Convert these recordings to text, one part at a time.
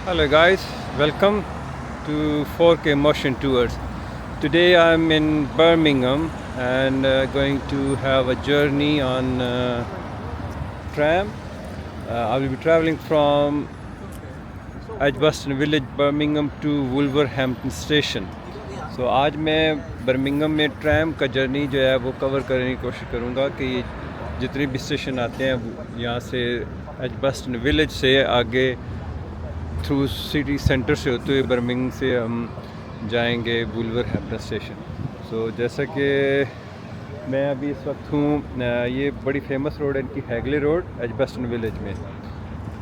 Hello guys, welcome to 4K Motion Tours. Today I'm in Birmingham and going to have a journey on tram. I will be traveling from Edgbaston Village, Birmingham to Wolverhampton Station. So आज मैं Birmingham में tram का journey जो है वो cover करने की कोशिश करूँगा कि जितने भी स्टेशन आते हैं यहाँ से एडजबस्टन विलेज से आगे थ्रू सिटी सेंटर से होते हुए बर्मिंघम से हम जाएंगे वुल्वरहैम्पटन स्टेशन। सो जैसा कि मैं अभी इस वक्त हूँ, ये बड़ी फेमस रोड है इनकी, हैगले रोड, एडजबस्टन विलेज में।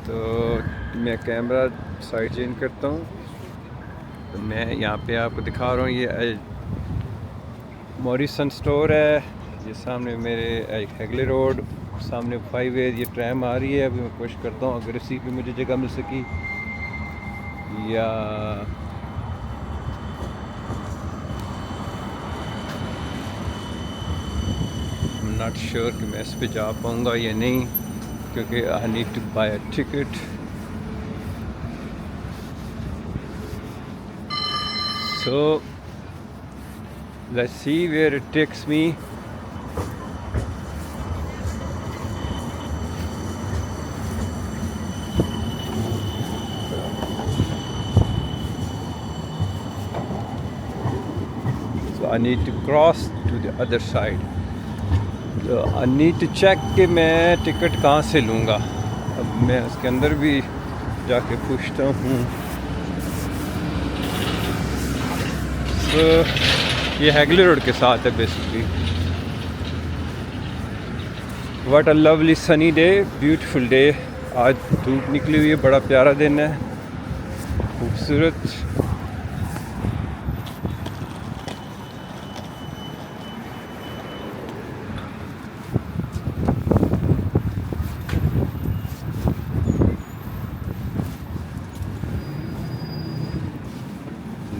तो मैं कैमरा साइड चेंज करता हूँ, तो मैं यहाँ पे आपको दिखा रहा हूँ। ये मॉरिसन स्टोर है, ये सामने मेरे हैगले रोड, सामने 5 वे ये ट्रैम आ रही है। अभी मैं कोशिश करता हूँ अगर इसी पे मुझे जगह मिल सकी या नॉट श्योर कि मैं इस पे जा पाऊँगा या नहीं, क्योंकि I need to buy a ticket. So let's see where it takes me. So I need to cross to the other side. So I need to check कि मैं टिकट कहाँ से लूँगा। अब मैं उसके अंदर भी जाके पूछता हूँ। तो ये हैगले रोड के साथ है basically. What a lovely sunny day, beautiful day. आज धूप निकली हुई है, बड़ा प्यारा दिन है, खूबसूरत।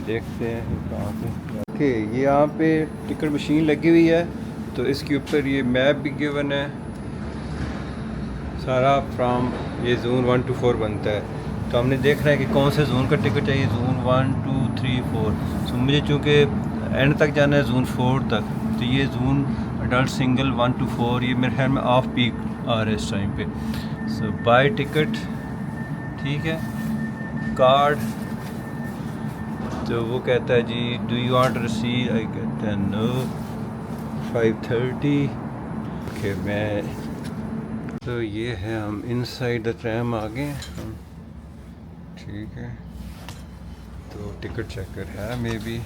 देखते हैं कहाँ पे। ओके, ये यहाँ पे टिकट मशीन लगी हुई है, तो इसके ऊपर ये मैप भी गिवन है सारा फ्रॉम। ये जोन 1 to 4 बनता है, तो हमने देखना है कि कौन से जोन का टिकट चाहिए। जोन 1 2 3 4। सो मुझे चूँकि एंड तक जाना है, जोन 4 तक, तो ये जोन अडल्ट सिंगल 1 to 4 ये मेरे ख्याल में ऑफ पीक आ रहा है इस टाइम पे। सो बाय टिकट, ठीक है। कार्ड, तो वो कहता है जी डू यू वांट रिसीव, आई कहता है नो। 5:30 के मैं, तो ये है हम इनसाइड द ट्रैम आ गए हम, ठीक है। तो टिकट चेकर है may be.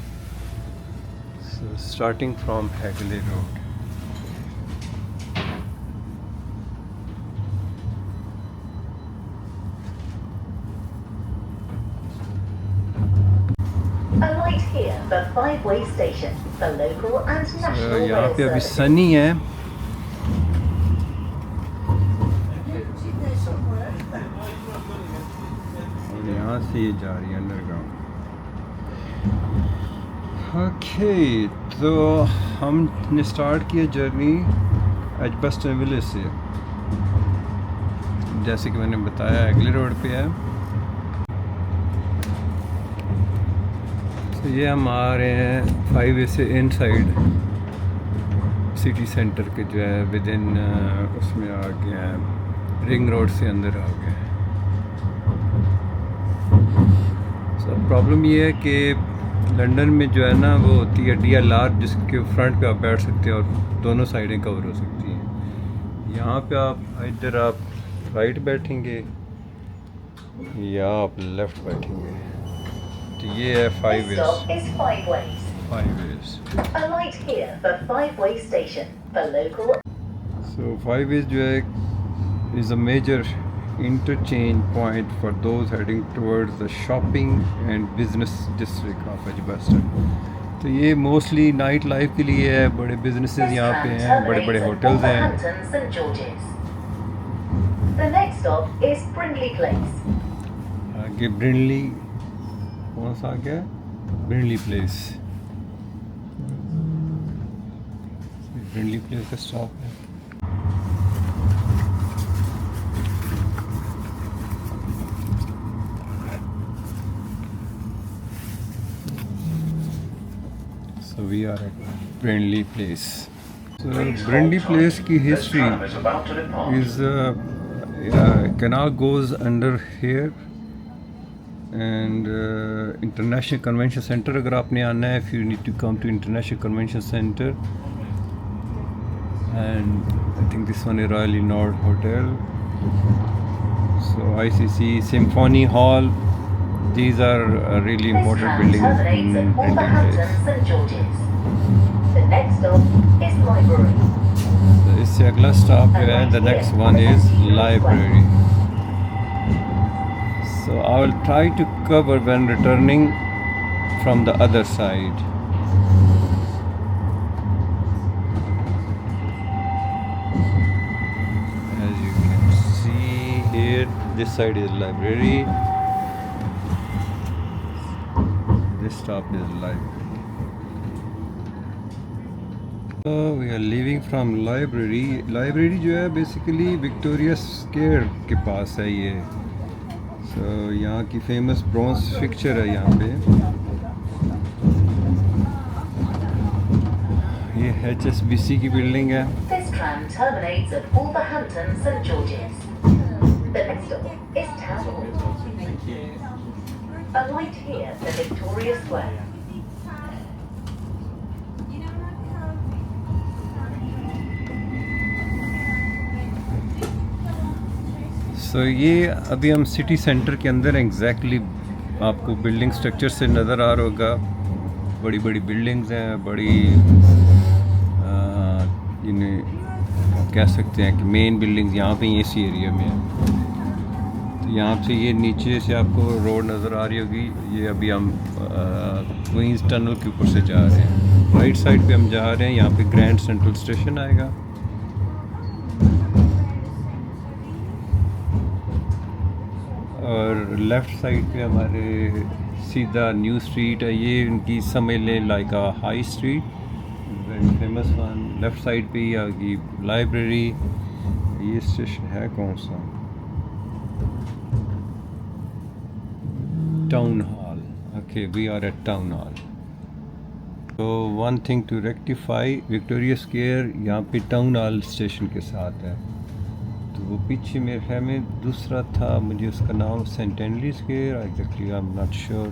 So starting from Hagley Road. The five-way station for local and national यहाँ rail पे अभी services. सनी है। और यहाँ से ये जा रही है अंडरग्राउंड। ओके, तो हमने स्टार्ट किया जर्नी एडजबस्टन विलेज से। जैसे कि मैंने बताया हैगले रोड पे है। तो ये हम आ रहे हैं 5 वे से इनसाइड सिटी सेंटर के जो है विद इन उसमें आ गए हैं, रिंग रोड से अंदर आ गए हैं। सो प्रॉब्लम ये है कि लंदन में जो है ना वो होती है DLR, जिसके फ्रंट पे आप बैठ सकते हैं और दोनों साइडें कवर हो सकती हैं। यहाँ पे आप इधर आप राइट बैठेंगे या आप लेफ़्ट बैठेंगे। तो ये है 5 This stop is five ways. 5 ways। Alight here for five-way station for local. So 5 ways जो है is a major interchange point for those heading towards the shopping and business district of Edgbaston। तो ये mostly night life के लिए है, बड़े businesses यहाँ पे हैं, बड़े बड़े होटल्स हैं। Wolverhampton St George's. The next stop is Brindley Place. आगे ब्रिनली, कौन सा आ गया, ब्रिनली प्लेस। ब्रिनली प्लेस का स्टॉप है। So we are at Brindley Place. So Brindley Place की history is canal goes under here and International Convention Center अगर आपने आना है, if you need to come to International Convention Center, and I think this one is Royal Nord Hotel. So ICC, Symphony Hall, these are really important buildings in Brindley Place. St George's. The next stop is library. So इससे अगला stop जो है, the next one is library. So I will try to cover when returning from the other side. As you can see here, this side is library. This stop is library. So we are leaving from library. Library जो है basically Victoria Square के पास है ये. So यहाँ की famous bronze fixture है यहाँ पे. ये HSBC की building है. This tram terminates at Wolverhampton St George's. The next stop is Town Hall. Alight here for Victoria Square. So ये अभी हम सिटी सेंटर के अंदर एग्जैक्टली आपको बिल्डिंग स्ट्रक्चर से नज़र आ रहा होगा. बड़ी बड़ी बिल्डिंग्स हैं, बड़ी इन्हें कह सकते हैं कि मेन बिल्डिंग्स यहाँ पे इसी एरिया में है. तो यहाँ से ये नीचे से आपको रोड नज़र आ रही होगी. ये अभी हम क्वींस टनल के ऊपर से जा रहे हैं. राइट साइड पे हम जा रहे हैं. यहाँ पे ग्रैंड सेंट्रल स्टेशन आएगा. और लेफ़्ट साइड पे हमारे सीधा न्यू स्ट्रीट है. ये इनकी समझ लें like a high street, very famous one. Left side पे ही आ गई लाइब्रेरी. ये स्टेशन है कौन सा? Town hall. Okay, we are at town hall. तो one thing to rectify, Victoria Square यहाँ पे टाउन हॉल स्टेशन के साथ है. तो वो पीछे मेरे ख्याल में दूसरा था, मुझे उसका नाम centenary square exactly I am not sure.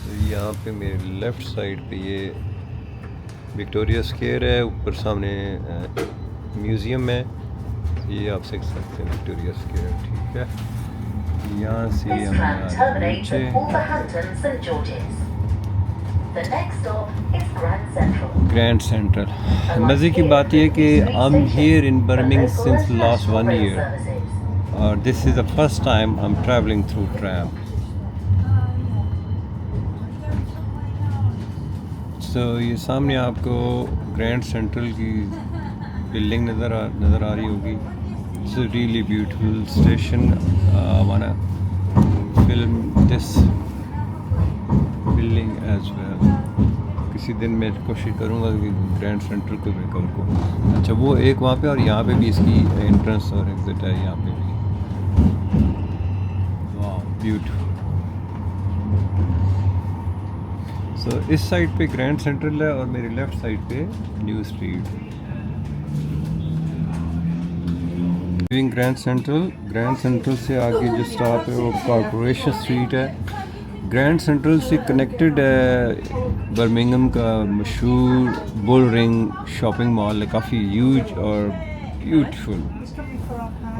तो यहाँ पे मेरे लेफ़्ट साइड पे ये विक्टोरिया स्क्वायर है. ऊपर सामने म्यूज़ियम है. ये आप देख सकते हैं विक्टोरिया स्क्वायर. ठीक है, यहाँ से This हम tram terminates नीचे. at Wolverhampton St George's. The next stop is Grand Central. Grand central. मज़े की बात यह कि I'm here in Birmingham since last 1 year. और this is the first time I'm traveling through tram. So ये सामने आपको ग्रैंड सेंट्रल की बिल्डिंग नज़र आ रही होगी. It's a really beautiful station. I wanna film this building as well. किसी दिन मैं कोशिश करूँगा कि ग्रैंड सेंट्रल को मैं करूँ. अच्छा, वो एक वहाँ पे और यहाँ पे भी इसकी एंट्रेंस और एग्जिट है यहाँ पे भी. वाह, ब्यूटीफुल. सो इस साइड पे ग्रैंड सेंट्रल है और मेरी लेफ़्ट साइड पे न्यू स्ट्रीट. ग्रैंड सेंट्रल से आगे जो स्टॉप है वो कॉर्पोरेशन स्ट्रीट है. ग्रैंड सेंट्रल से कनेक्टेड है बर्मिंघम का मशहूर बुल रिंग शॉपिंग मॉल है. काफ़ी ह्यूज और beautiful.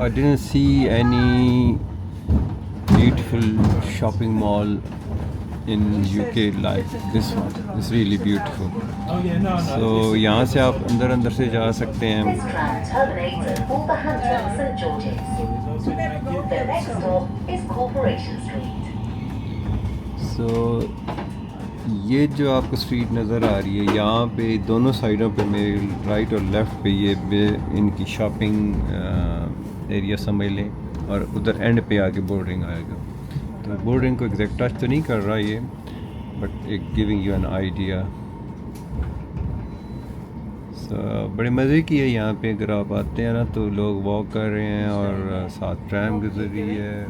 I didn't see any beautiful shopping mall in UK like this one. It's really beautiful. So यहाँ से आप अंदर से जा सकते हैं. This tram terminates at Wolverhampton St George's. The next stop is Corporation Street. So ये जो आपको स्ट्रीट नज़र आ रही है, यहाँ पे दोनों साइडों पे मेरे राइट और लेफ़्ट पे ये इनकी शॉपिंग एरिया समझ लें. और उधर एंड पे आके बोर्डिंग आएगा. तो बोर्डिंग को एग्जैक्ट टच तो नहीं कर रहा ये, बट एक गिविंग यू एन आइडिया. बड़े मज़े की है यहाँ पे. अगर आप आते हैं ना तो लोग वॉक कर रहे हैं और साथ ट्रैम गुजर रही है.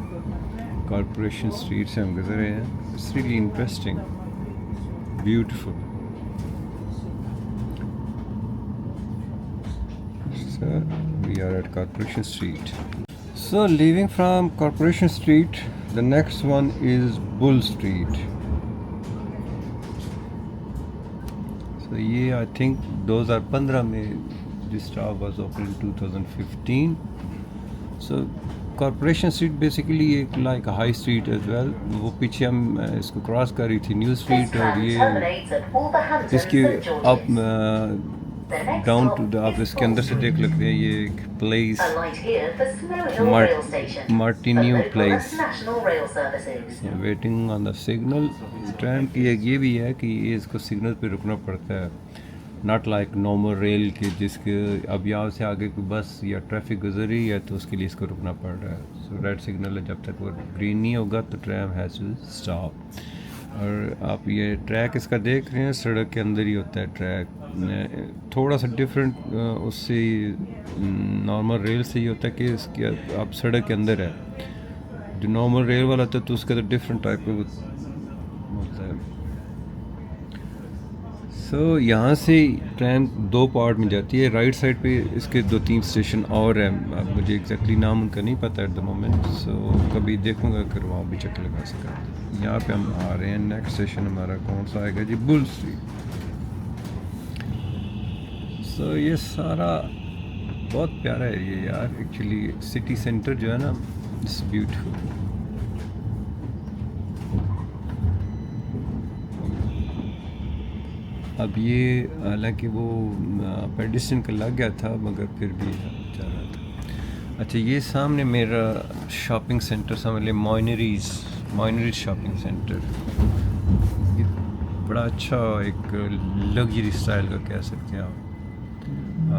कॉर्पोरेशन स्ट्रीट से हम गुजरे हैं. It's really interesting. beautiful. So we are at Corporation Street. So leaving from Corporation Street, the next one is Bull Street. So I think 2015 में this stop was opened in 2015. So Corporation Street basically एक like a high street as well. वो पीछे हम इसको cross कर रही थी new street और ये इसके अब डाउन टू द आप इसके अंदर से देख लगते हैं ये एक place Martineau place waiting on the signal. Train की एक ये भी है कि ये इसको सिग्नल पे रुकना पड़ता है, नॉट लाइक नॉर्मल रेल के जिसके अब यहाँ से आगे कोई बस या ट्रैफिक गुजर रही है तो उसके लिए इसको रुकना पड़ रहा है। सो रेड सिग्नल है, जब तक वो ग्रीन नहीं होगा तो ट्रेन हैज़ टू स्टॉप। और आप ये ट्रैक इसका देख रहे हैं, सड़क के अंदर ही होता है ट्रैक, थोड़ा सा डिफरेंट उससे नॉर्मल रेल से ही होता है कि इसके आप सड़क के अंदर है। जो नॉर्मल रेल वाला होता है तो उसका तो डिफरेंट टाइप का होता है। सो यहाँ से ट्रेन दो पार्ट में जाती है, राइट साइड पे इसके 2-3 स्टेशन और हैं, अब मुझे एग्जैक्टली नाम उनका नहीं पता एट द मोमेंट। सो कभी देखूँगा अगर वहाँ भी चक्कर लगा सका। यहाँ पे हम आ रहे हैं, नेक्स्ट स्टेशन हमारा कौन सा आएगा जी, बुल स्ट्रीट। सो ये सारा बहुत प्यारा एरिया यार, एक्चुअली सिटी सेंटर जो है ना, इट्स ब्यूटीफुल। अब ये हालांकि वो पेडिस्ट्रियन का लग गया था मगर फिर भी जा रहा था। अच्छा ये सामने मेरा शॉपिंग सेंटर समझ लें, मोइनरीज शॉपिंग सेंटर। ये बड़ा अच्छा एक लग्जरी स्टाइल का कह सकते हैं आप।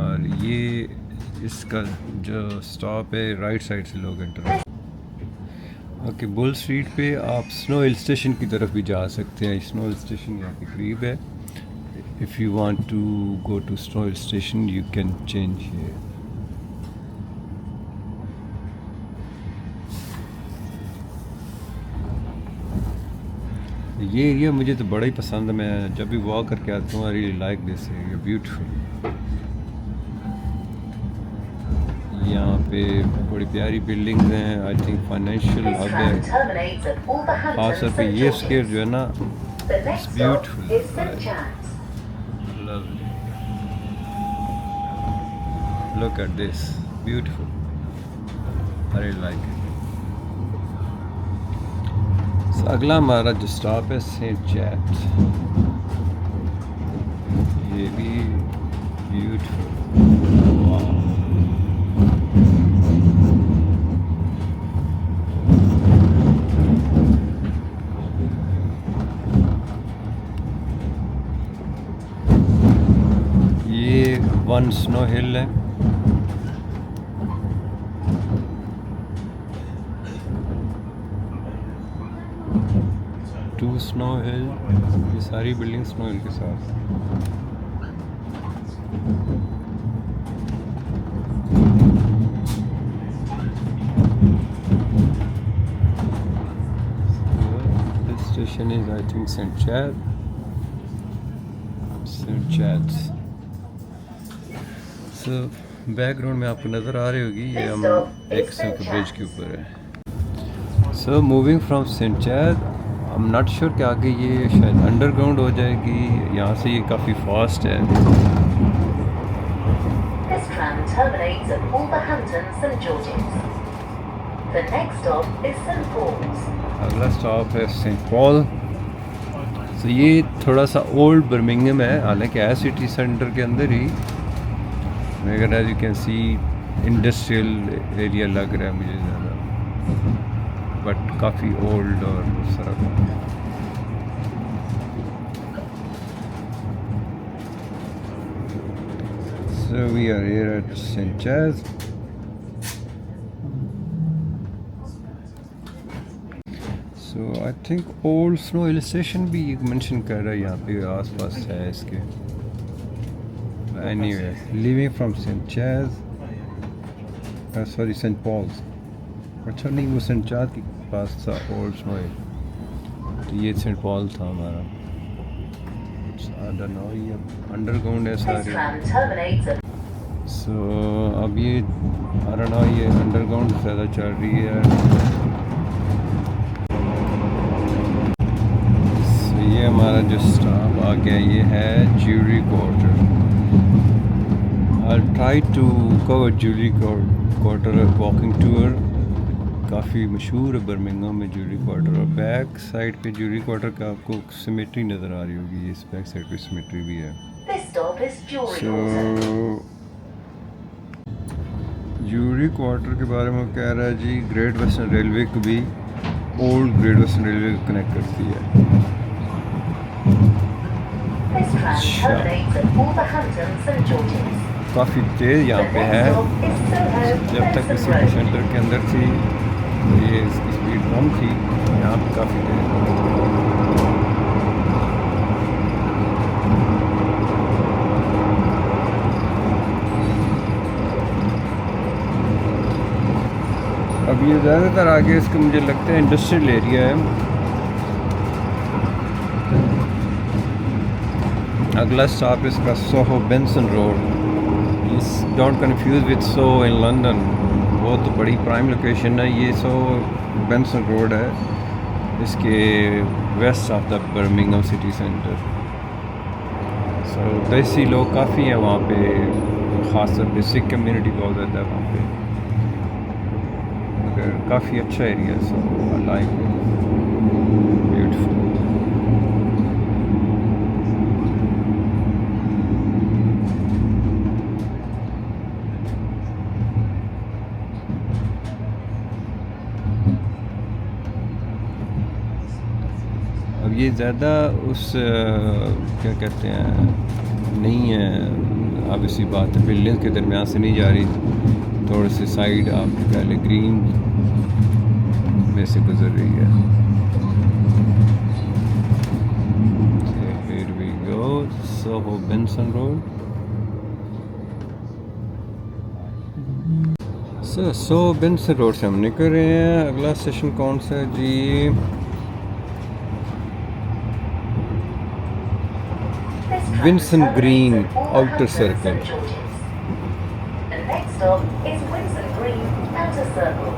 और ये इसका जो स्टॉप है राइट साइड से लोग एंटर। ओके, बुल स्ट्रीट पे आप स्नो हिल स्टेशन की तरफ भी जा सकते हैं। स्नो हिल स्टेशन यहाँ के करीब है। If you want to go to Snow Hill Station, you can change here. ये एरिया मुझे तो बड़ा ही पसंद है, मैं जब भी वॉक करके आता हूँ I really like this area, beautiful. यहाँ पे बड़ी प्यारी बिल्डिंग्स हैं, आई थिंक फाइनेंशियल हब है, खास तौर पे ये स्क्वायर जो है ना, it's beautiful. Lovely. Look at this, beautiful. I really like it. So, अगला हमारा जो स्टॉप है सेंट चैट, ये भी ब्यूटीफुल। वाह, वन स्नो हिल है। टू स्नो हिल, ये सारी बिल्डिंग स्नो हिल के साथ। This station is I think Saint Chad's. Background में आपको नज़र आ रही होगी, ये हम एक किस्म के ब्रिज के ऊपर है। So moving from Saint Chad, I am not sure कि आगे ये शायद अंडरग्राउंड हो जाएगी, यहाँ से ये काफ़ी फास्ट है। This tram terminates at Wolverhampton St George's. The next stop is St Paul's. अगला स्टॉप है सेंट पॉल। सो ये थोड़ा सा ओल्ड बर्मिंघम है, हालांकि है सिटी सेंटर के अंदर ही, मगर as you can see industrial area लग रहा है मुझे ज़्यादा, बट काफ़ी ओल्ड और सारा। So we are here at St. Chaz. So I think old Snow Hill Station भी मेंशन कर रहा है यहाँ पे आस-पास है इसके। Anyway, leaving from St. Chaz, sorry St. Paul's, अच्छा नहीं वो सेंट चार्ज के पास था ओल्ड स्नो हिल, तो ये सेंट पॉल था हमारा। I don't know, ये अंडरग्राउंड है This सारे. tram terminates at So अब ये I don't know, ये अंडरग्राउंड ज़्यादा चल रही है. So ये हमारा जो स्टॉप आ गया, ये है jury quarter. I'll try to cover jury quarter walking tour. काफ़ी मशहूर है बर्मिंघम में ज्यूरी क्वार्टर. और बैक साइड पे ज्यूरी क्वार्टर का आपको सिमेट्री नज़र आ रही होगी. इस बैक साइड पे सिमेट्री भी है. this stop is Jewelry Quarter. So jury quarter के बारे में कह रहा है जी, ग्रेट वेस्टर्न रेलवे को भी ओल्ड ग्रेट वेस्टर्न रेलवे को कनेक्ट करती है. This tram terminates at Wolverhampton St George's. काफ़ी तेज़ यहाँ The पे next है. stop is Soho जब तक Benson सिटी Road. सेंटर के अंदर थी तो ये इसकी स्पीड कम थी. यहाँ पे काफ़ी तेज़. अब ये ज़्यादातर आगे इसका मुझे लगता है इंडस्ट्रियल एरिया है. अगला स्टॉप इसका Soho Benson road. Don't confuse with Soho in London. वो तो बड़ी प्राइम लोकेशन है. ये सोहो बेंसन रोड है, इसके west of the Birmingham city centre. So देसी लोग काफ़ी हैं वहाँ पे, ख़ासतौर पे सिख कम्युनिटी बहुत ज़्यादा है वहाँ पे. काफ़ी अच्छा एरिया है. सो आई लाइक ब्यूटीफुल. अब ये ज़्यादा उस क्या कहते हैं नहीं है. अब इसी बात है, बिल्डिंग के दरमियान से नहीं जा रही. थोड़े से साइड आप पहले ग्रीन में से गुजर रही है. Here we go, Soho Benson Road. Soho Benson Road से हम निकल रहे हैं. अगला स्टेशन कौन सा है जी? This tram Vincent terminates Green at Outer Wolverhampton Circle. St George's. The next stop is Vincent Green Outer Circle.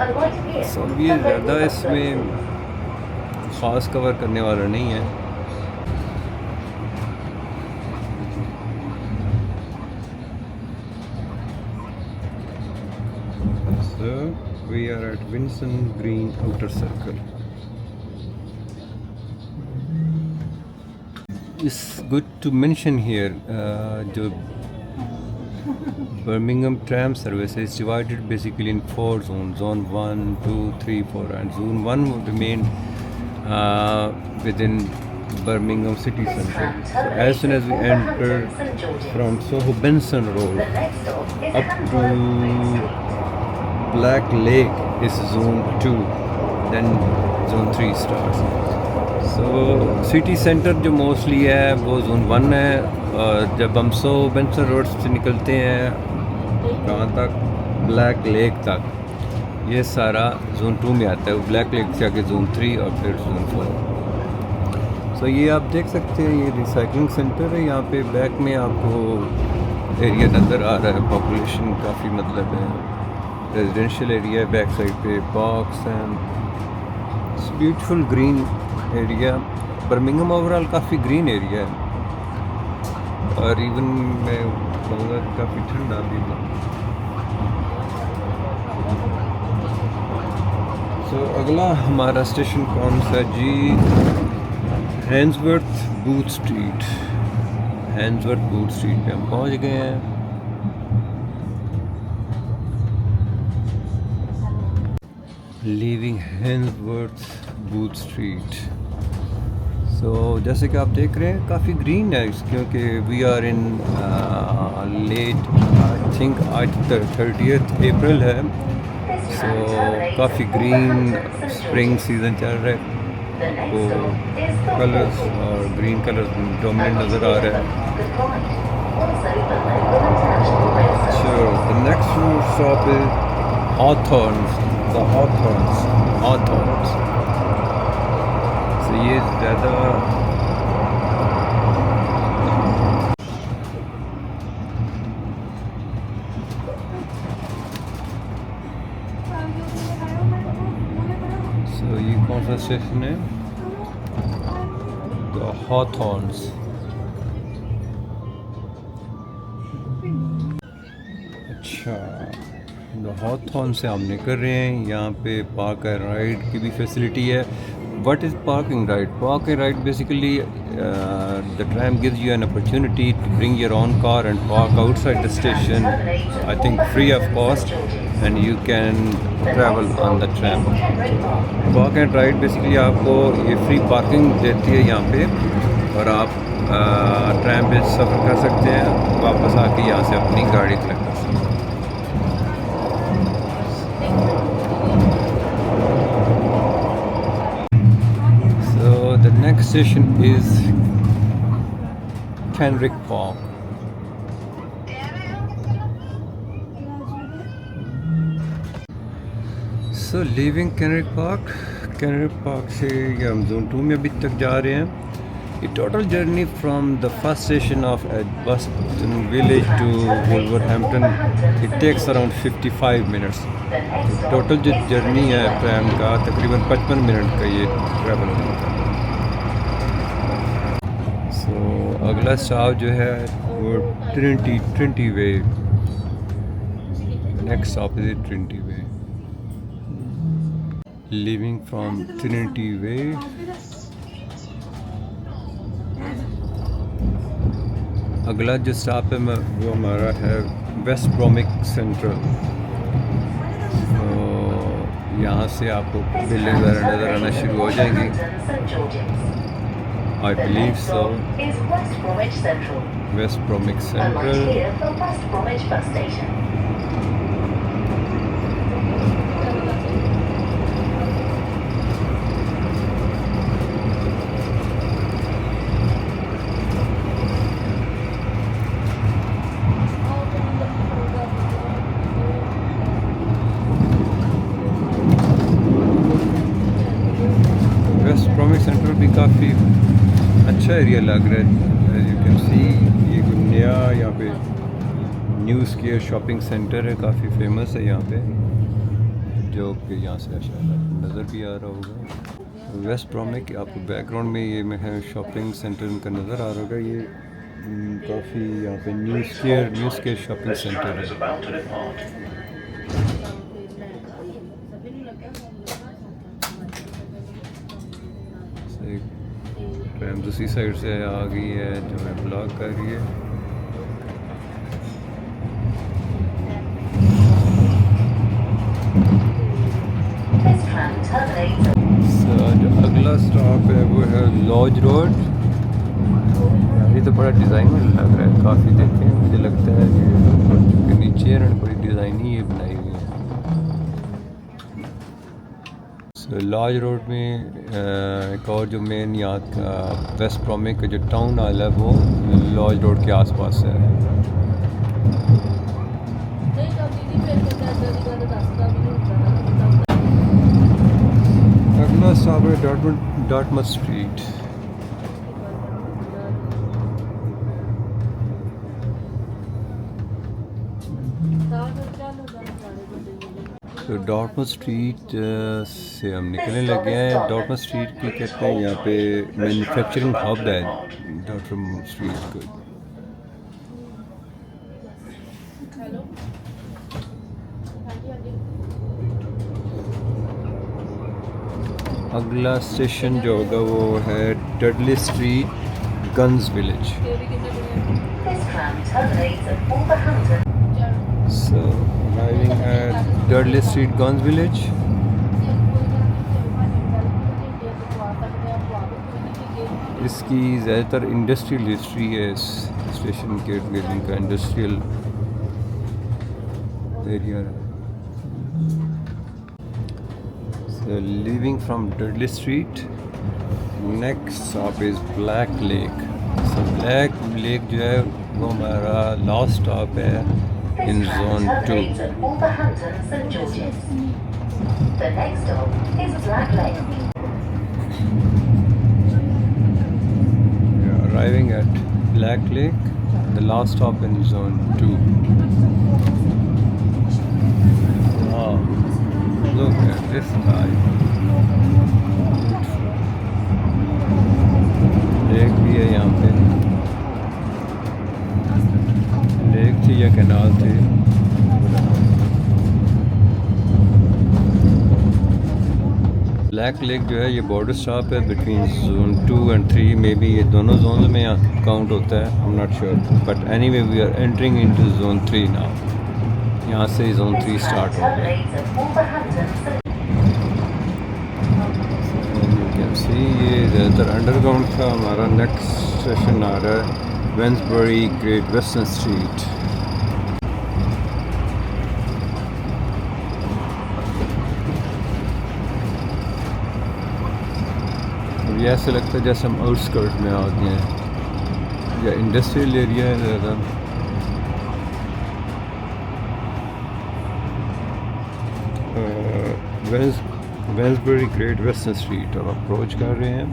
Unlike here, So the ये local ज़्यादा bus इसमें services. ख़ास कवर करने वाला नहीं है. So we are at Vincent Green Outer Circle. It's good to mention here जो Birmingham tram service is divided basically in 4 zones. Zone 1, 2, 3, 4, and Zone 1 will remain within Birmingham city This centre. tram So as soon as we enter Wolverhampton St George's. from Soho Benson The Road next stop is up Hanworth Main to Street. Black Lake is Zone 2, then Zone 3 starts. So city centre जो mostly है वो Zone 1 है. और जब हम Soho Benson road से निकलते हैं कहाँ तक, ब्लैक लेक तक, ये सारा Zone 2 में आता है. ब्लैक लेक से आगे Zone 3 और फिर Zone 4. सो ये आप देख सकते हैं, ये रिसाइकलिंग सेंटर है. यहाँ पे बैक में आपको एरिया नज़र आ रहा है. पॉपुलेशन काफ़ी मतलब है, रेजिडेंशियल एरिया है. बैक साइड पे parks and beautiful green area. Birmingham overall काफ़ी ग्रीन एरिया है. और इवन मैं कहूँगा काफ़ी ठंडा भी है. सो अगला हमारा स्टेशन कौन सा जी? Handsworth Booth Street. Handsworth Booth Street पे हम पहुँच गए हैं. Leaving Handsworth Booth Street. तो जैसे कि आप देख रहे हैं काफ़ी ग्रीन है, क्योंकि we are in late I think आज 30th अप्रैल है. सो काफ़ी ग्रीन स्प्रिंग सीज़न चल रहा है. आपको कलर्स और ग्रीन कलर डोमिनेंट नज़र आ रहा है. So the next stop is Hawthorns. The Hawthorns. So ये ज़्यादा तो ये कौन सा स्टेशन है? The Hawthorns. अच्छा, द हॉथॉर्न से हम निकल रहे हैं। यहाँ पे पार्क एंड राइड की भी फैसिलिटी है। What is parking ride? Park and ride basically the tram gives you an opportunity to bring your own car and park outside the station, I think free of cost, and you can travel on the tram. Park and ride basically आपको ये free parking देती है यहाँ पे, और आप tram पे सफ़र कर सकते हैं, वापस आके यहाँ से अपनी गाड़ी तक कर सकते हैं। The next station is Kenrick Park. So leaving Kenrick Park से हम जोन 2 में अभी तक जा रहे हैं। The total journey from the first station of Edgbaston village to Wolverhampton, it takes around 55 minutes. Total जो जर्नी है ट्रैम का तकरीबन 55 मिनट का ये ट्रैवल होता है। अगला स्टॉप जो है वो Trinity Way. Next stop is Trinity Way. Leaving from Trinity Way, अगला जो स्टॉप है वो हमारा है वेस्ट ब्रोमिक सेंट्रल। तो यहाँ से आपको बिल्डिंग वगैरह नज़र आना शुरू हो जाएंगी। I believe so. Is West Bromwich Central. West Bromwich Central. Alight here for West Bromwich bus station. West Bromwich Central भी काफ़ी अच्छा एरिया लग रहा है। एज यू कैन सी ये नया यहाँ पे न्यू स्क्वायर शॉपिंग सेंटर है, काफ़ी फेमस है यहाँ पे, जो कि यहाँ से नज़र भी आ रहा होगा। वेस्ट ब्रोमिक आपको बैकग्राउंड में ये में है शॉपिंग सेंटर इनका नज़र आ रहा होगा। ये काफ़ी यहाँ पे न्यू स्क्वायर शॉपिंग सेंटर है। ट्रैम दूसरी साइड से आ गई है जो है ब्लॉक कर रही है। जो अगला स्टॉप है वो है लॉज रोड। ये तो बड़ा डिज़ाइनर लग रहा है काफ़ी, देखें मुझे लगता है कि नीचे है बड़ी डिज़ाइन ही ये बनाई हुई है। लॉज रोड में एक और जो मेन यहाँ का वेस्ट ब्रोमिक का जो टाउन हॉल है वो लॉज रोड के आसपास है। अगला स्टॉप है डार्टमouth स्ट्रीट। तो डार्टमouth स्ट्रीट से हम निकलने लगे हैं। डार्टमouth स्ट्रीट की कहते हैं यहाँ पे मैन्युफैक्चरिंग हब है डार्टमouth स्ट्रीट को। अगला स्टेशन जो होगा वो है Dudley street, guns village. So arriving at Dudley Street, Guns Village. इसकी ज़्यादातर इंडस्ट्रियल हिस्ट्री है इस स्टेशन के इर्द का इंडस्ट्रियल एरिया है। So leaving from Dudley Street, next stop is Black Lake. So Black Lake जो है वो हमारा लास्ट स्टॉप है in zone 2. Wolverhampton St George's. The next stop is Black Lake. We are arriving at Black Lake, the last stop in zone 2. Wow, look at this guy. Lake भी है यहाँ पे, lake थी या canal थी। Black lake जो है ये बॉर्डर स्टॉप है between zone 2 and 3, maybe ये दोनों जोन में काउंट होता है, I am not sure, but anyway we are entering into zone 3 now. यहाँ से जोन 3 स्टार्ट हो गया। यू कैन सी ये ज़्यादातर अंडरग्राउंड था। हमारा नेक्स्ट स्टेशन आ रहा है वेंसबरी ग्रेट वेस्टर्न स्ट्रीट। ये ऐसे लगता है जैसे हम आउटस्कर्ट में आ गए हैं, या इंडस्ट्रियल एरिया है ज़्यादा। वेंसबरी ग्रेट वेस्टर्न स्ट्रीट अब अप्रोच कर रहे हैं,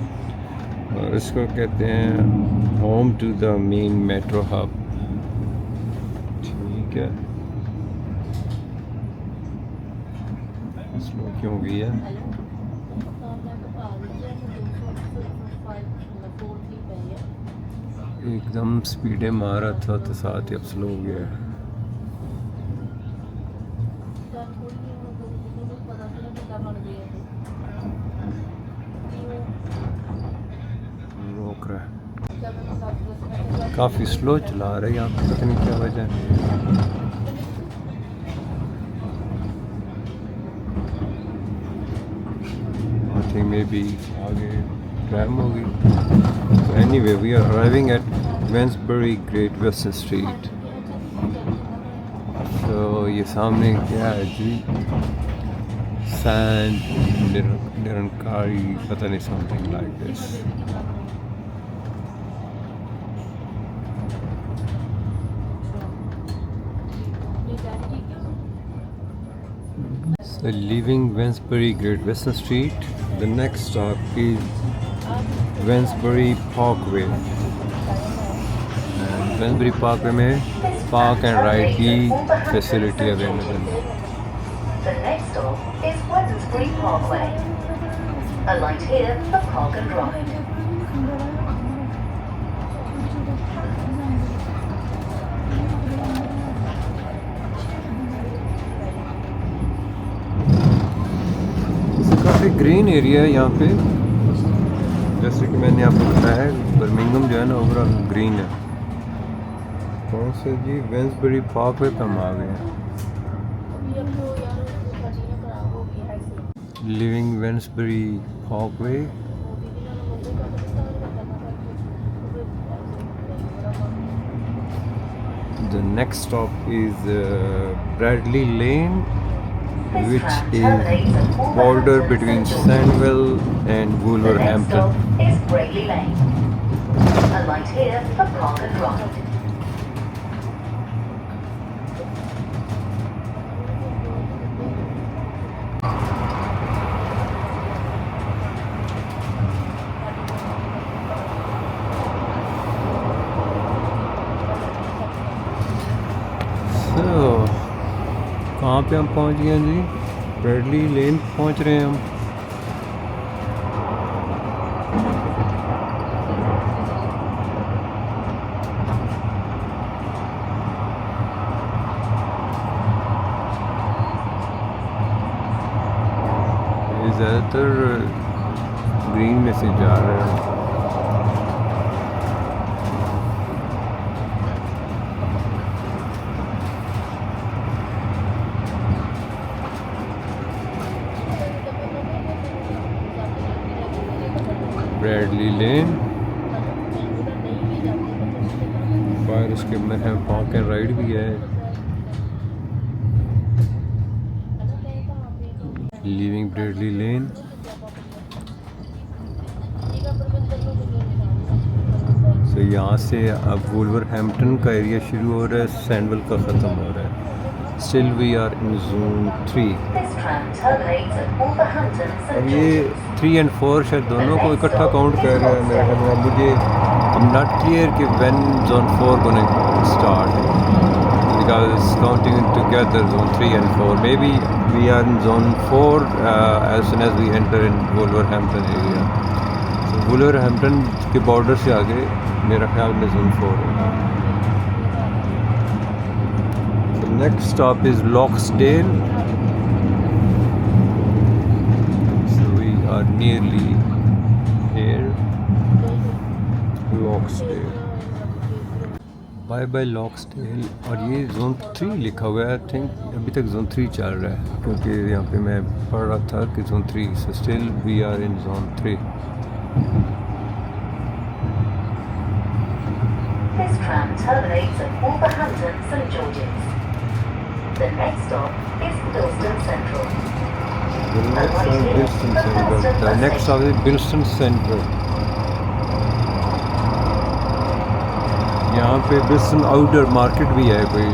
और इसको कहते हैं home to the main metro hub. ठीक है, स्लो क्यों हो गई है? एकदम स्पीडे मारा था तो साथ ही अब स्लो हो गया है। रोक रहा है, काफ़ी स्लो चला रहा है यहाँ पे, पता नहीं क्या वजह है। आई थिंक मे बी आगे ट्रैम होगी। Anyway, we are arriving at Wensbury Great Western Street. So ये सामने क्या है जी? सैंड निरंकारी, पता नहीं, something like this. So leaving Wensbury Great Western Street, the next stop is Wensbury Parkway, and Wensbury Parkway में park and ride की facility available है। The next stop is Wensbury Parkway. Alight here for park and ride. काफ़ी green area है यहाँ पे, जैसे कि मैंने आपको बताया, बर्मिंघम जो है ना ओवरऑल ग्रीन है। कौन से जी? वेंसबरी पार्कवे पे हम आ गए हैं। Leaving Wednesbury Parkway. The next stop is Bradley Lane, which is border between Sandwell and Wolverhampton. The next stop is Braley Lane. Alight here for park and ride. So, कहाँ पे हम पहुँच गए हैं जी? ब्रैडली लेन पहुँच रहे हैं हम। ये ज़्यादातर ग्रीन में से जा रहे हैं। ब्रैडली लेन, बाहर उसके अंदर है पार्क एंड राइड भी है। लिविंग ब्रैडली लेन। तो यहाँ से अब वुलवरहैम्पटन का एरिया शुरू हो रहा है, सैंडविल का ख़त्म हो रहा है। Still we are in zone 3. This tram terminates at Wolverhampton अब St ये George's. 3 and 4 शायद दोनों को इकट्ठा काउंट कर रहे हैं मेरे ख्याल में। मुझे I'm not clear कि when zone 4 gonna start, because it's counting together zone 3 and 4. Maybe we are in zone 4 as soon as we enter in Wolverhampton area. So वुलवरहैम्पटन के बॉर्डर से आगे मेरा ख्याल में जोन 4 है। The next stop is Loxdale. So we are nearly here. Loxdale. Bye bye Loxdale. और ये zone 3 लिखा हुआ है। आई थिंक अभी तक जोन 3 चल रहा है, क्योंकि यहाँ पे मैं पढ़ रहा था कि zone 3, so still we are in zone 3। This tram terminates at Wolverhampton St George's. The next stop is Bilston Central. The next stop is Bilston Central. यहाँ पे बिल्सन आउटर मार्केट भी है कोई।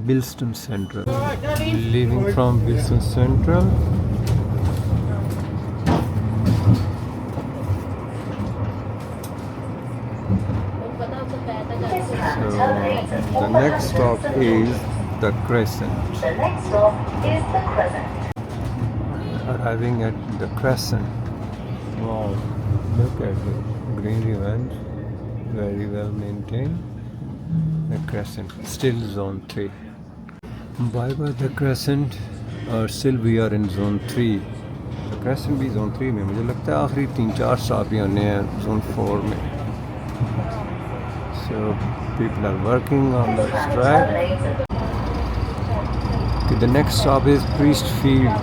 Bilston Central. Leaving from Bilston Central. So the next stop is the Crescent. The next stop is the Crescent. Arriving at the Crescent. Wow, look at it. Greenery vans, very well maintained. The Crescent, still zone 3. Bye bye the Crescent, और still we are in zone 3. The Crescent भी zone 3 में, मुझे लगता है आखिरी 3-4 stop ही होने हैं zone 4 में. So people are working on the track. Okay, the next stop is Priestfield.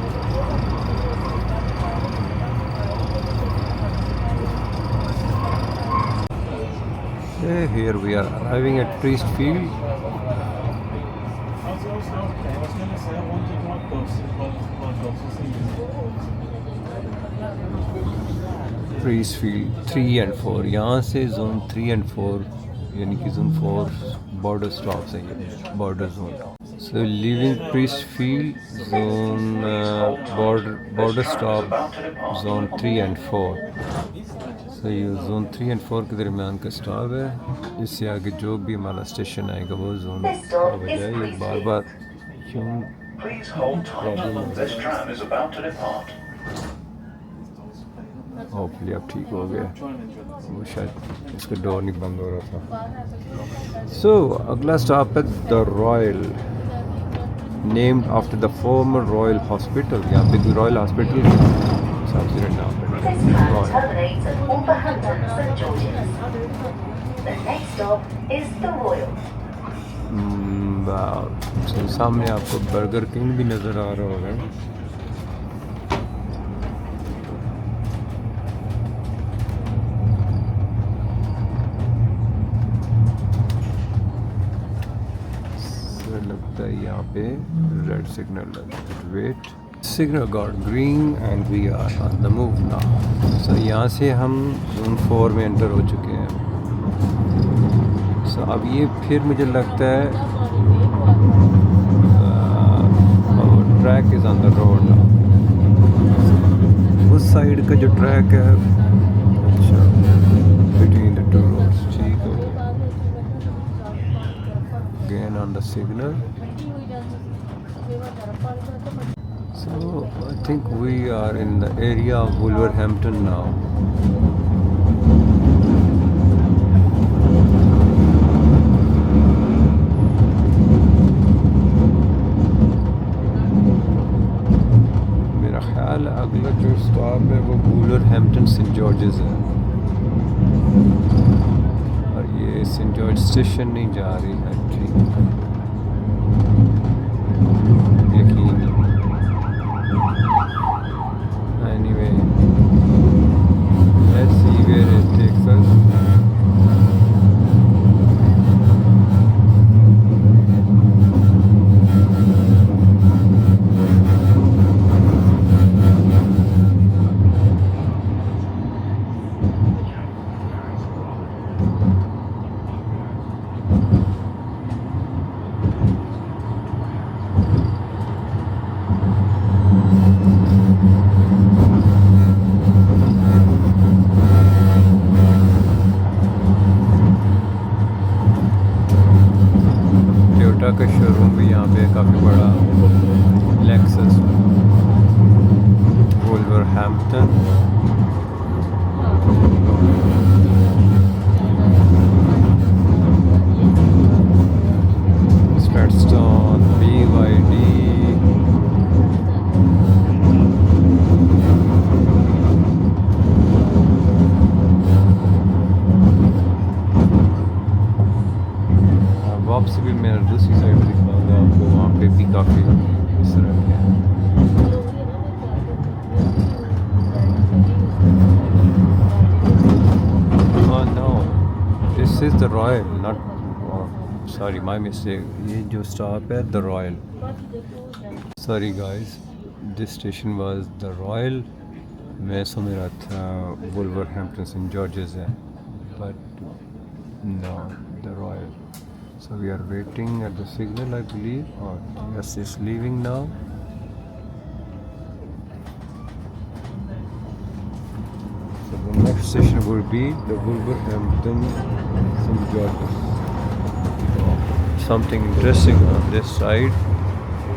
Okay, here we are arriving at Priestfield. Priestfield 3 and 4, यहाँ से जोन 3 and 4 यानी कि जोन 4 बॉर्डर स्टॉप्स हैं, ये border zone. So leaving Priestfield, zone border stop zone 3 and 4. So ये zone 3 and 4 के दरमियान का स्टॉप है। इससे आगे जो भी हमारा स्टेशन आएगा वो जोन हो जाए। ये बार बार क्यों problem This tram is about to depart. Hopefully अब ठीक हो गया, वो शायद इसका डोर नहीं बंद हो रहा था। सो अगला स्टॉप है the royal, named after the former royal hospital. यहाँ पे भी रॉयल हॉस्पिटल सबसे नाम This tram terminates at Wolverhampton St George's. The next stop is the Royal. है। सामने आपको बर्गर किंग भी नज़र आ रहा होगा। लगता है यहाँ पे रेड सिग्नल लगा। Wait, signal got green and we are on the move now. So यहाँ से हम जोन 4 में एंटर हो चुके हैं। सो अब ये फिर मुझे लगता है track is on the road now. उस साइड का जो ट्रैक है, अच्छा, बिटवीन द टू रोड्स, ठीक हो गया। Again on the signal. So I think we are in the area of Wolverhampton now. मेरा ख्याल अगला जो स्टॉप है वो वुलवरहैम्पटन सेंट जॉर्जेस है, और ये सेंट जॉर्ज स्टेशन नहीं जा रही है। Anyway, let's see where it takes us. काफ़ी बड़ा लेक्सस वुल्वरहैम्पटन। स्ट्रेटस्टोन, BYD, वापसी भी मैं दूसरी साइड दिखाऊंगा आपको, वहाँ पे भी काफ़ी इस तरह के हैं। Oh no, this is the Royal, not sorry, my mistake. ये जो stop है the Royal. Sorry guys, this station was the Royal. मैं समझ रहा था वुल्वरहैम्पटन सेंट जॉर्जेस है, but no, the Royal. So we are waiting at the signal, I believe. Or yes, it's leaving now. So the next station will be the Wolverhampton St. George's. Something interesting on this side.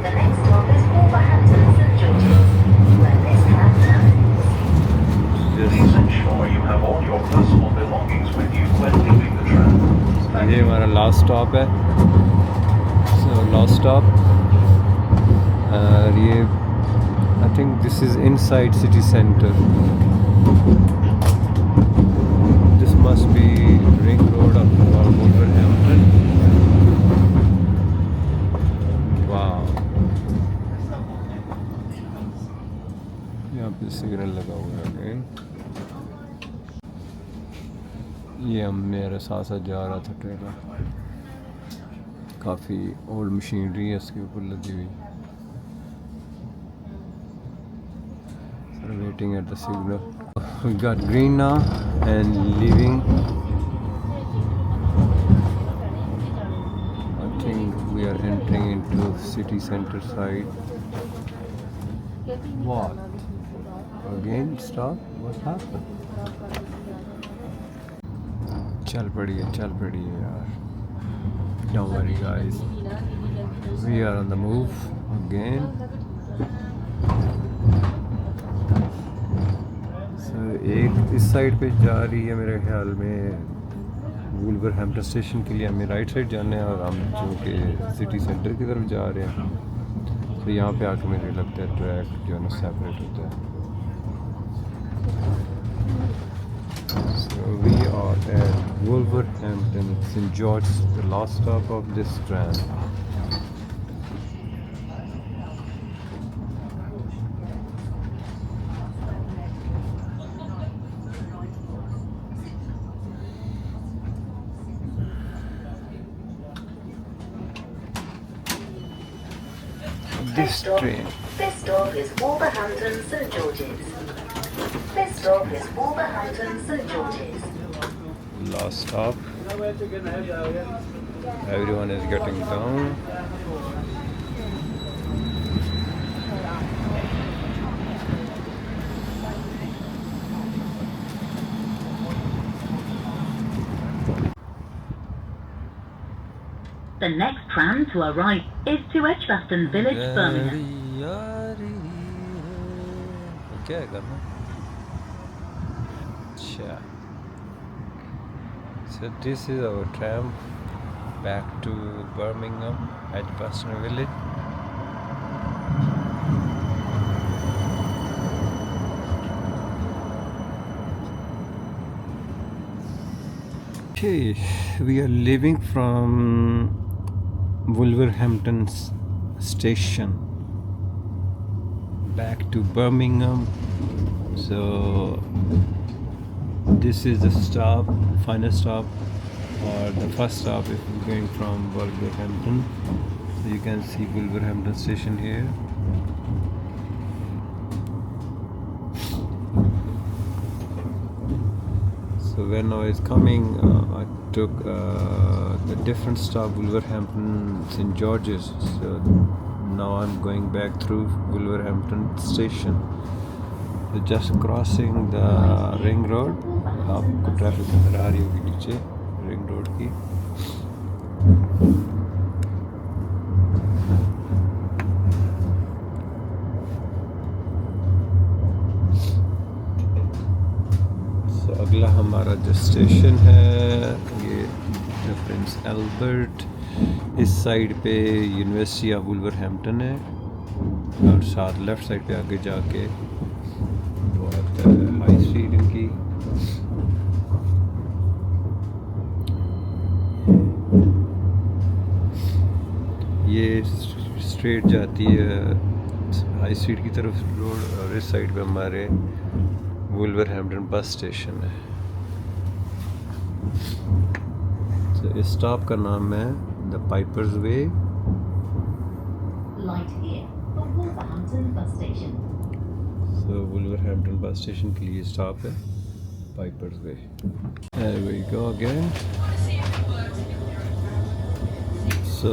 The next stop is Wolverhampton St. George's, where this tram terminates. Please ensure you have all your personal belongings with you when leaving the tram. ये हमारा last stop है। So last stop, और ये I think this is inside city centre. This must be ring road of Wolverhampton. वाह, यहाँ पे signal लगा हुआ है अगेन। ये हम मेरे साथ साथ जा रहा था ट्रेलर, काफ़ी ओल्ड मशीनरी है इसके ऊपर लगी हुई। Waiting at the signal, we got green now and leaving. I think we are entering into city centre side. What again stop, what happened? चल पड़ी है यार। Don't worry guys, we are on the move again. So एक इस side पे जा रही है मेरे ख्याल में वुल्वरहैम्पटन स्टेशन के लिए, हमें राइट साइड जाना है, और हम जो कि सिटी सेंटर की तरफ जा रहे हैं। तो यहाँ पे आके मुझे लगता है ट्रैक जो है ना सेपरेट होता है। So we are at Wolverhampton St. George's, the last stop of this tram. This train. This stop is Wolverhampton St. George's. This stop is Wolverhampton St. George's. Last stop. Everyone is getting down. The next tram to arrive is to Edgbaston Village, Birmingham. क्या है करना? अच्छा, so this is our tram back to Birmingham, Edgbaston Village. Okay, we are leaving from Wolverhampton station back to Birmingham. So this is the stop, final stop, or the first stop if you're going from Wolverhampton. So you can see Wolverhampton station here. So when I was coming, I took the different stop, Wolverhampton St. George's. So now I'm going back through Wolverhampton station. So just crossing the ring road. आपको traffic नजर आ रही होगी नीचे ring road की। अगला हमारा जो station है ये प्रिंस एल्बर्ट, इस साइड पे यूनिवर्सिटी ऑफ वुल्वरहैम्पटन है और साथ लेफ़्ट साइड पे आगे जाके वो आता है हाई स्ट्रीट इनकी। ये स्ट्रेट जाती है हाई स्ट्रीट की तरफ रोड और इस साइड पे हमारे वुल्वरहैम्पटन बस स्टेशन है। तो इस स्टॉप का नाम है the Pipers Way. Light here for Wolverhampton bus station. So Wolverhampton bus station के लिए स्टॉप है Pipers Way. There we go again. So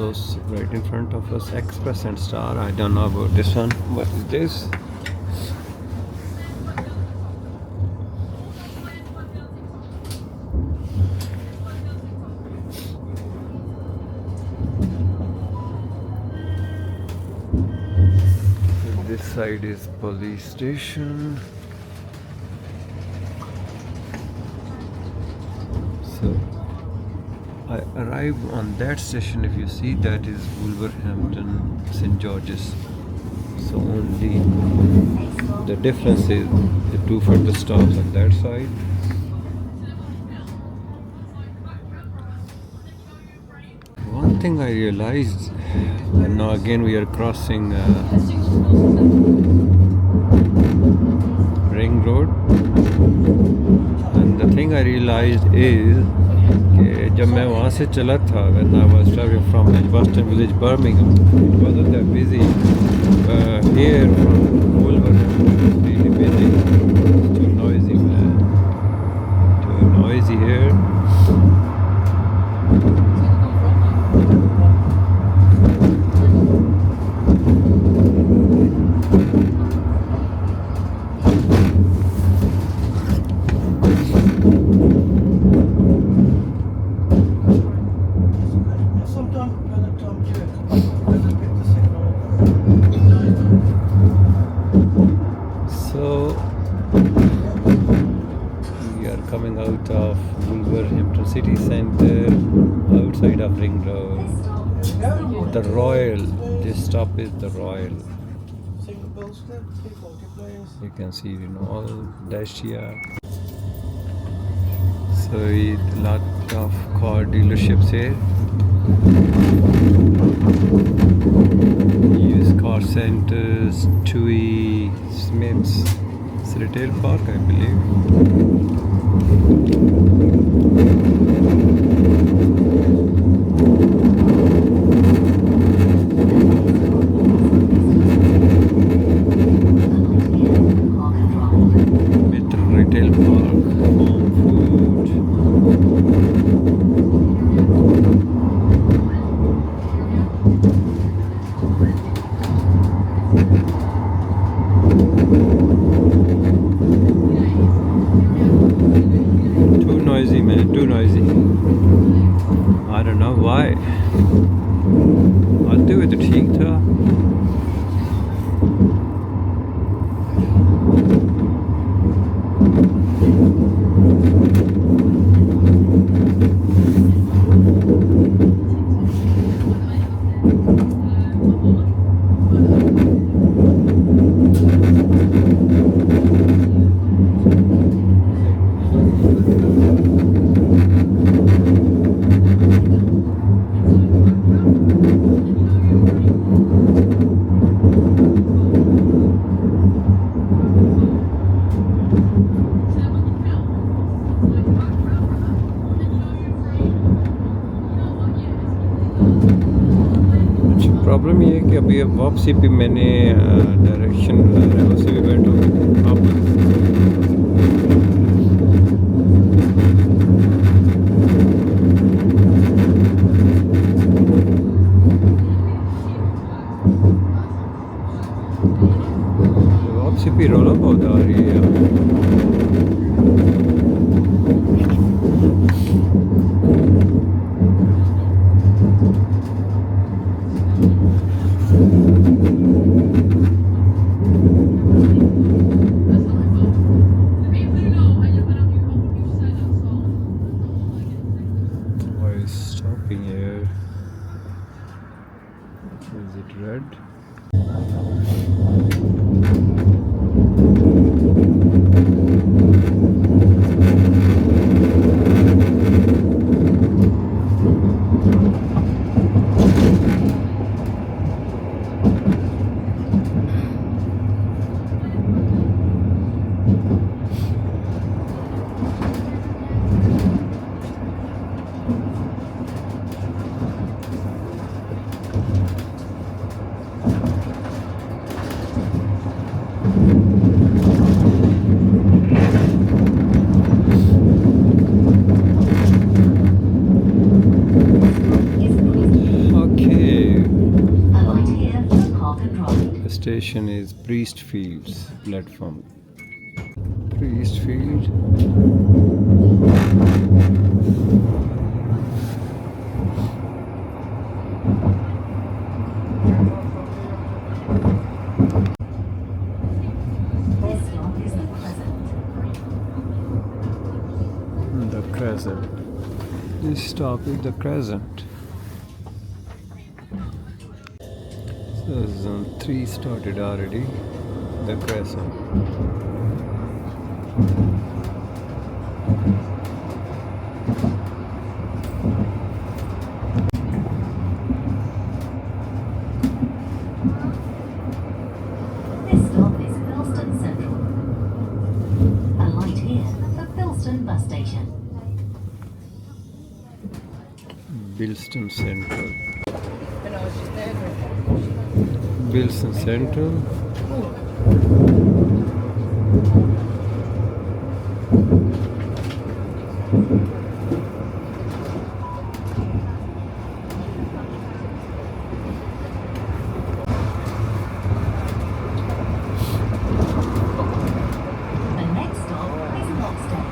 right in front of us Express and Star. I don't know about this one. What is this? This side is police station. So I arrived on that station. If you see, that is Wolverhampton St George's. So only the difference is the two further stops on that side. One thing I realized, and now again we are crossing Ring Road, and the thing I realized is कि जब मैं वहाँ से चला था when I was traveling from Edgbaston village Birmingham, it wasn't that busy. Here from Wolverhampton it's really busy. It's too noisy, man. Too noisy here. So we are coming out of Wolverhampton city centre, outside of Ring Road. The Royal. This stop is the Royal. You can see, all Dacia. So a lot of car dealerships here. Used car centers, TUI, Smiths. It's a retail park, I believe. Retail park, home food. Too noisy, man, too noisy. I don't know why. आते हुए तो ठीक था. Problem ये है कि अभी अब वापसी पे मैंने डायरेक्शन से भी बैठो वापसी पे रोला बहुत आ रही है। station is Priestfields platform. Priestfield. This stop is the Crescent. The Crescent. This stop is the Crescent. So zone 3 started already. The Crescent. This stop is Bilston Central. Alight here for Bilston Bus Station. Bilston Central. Bilston Central. The next stop is Loxdale.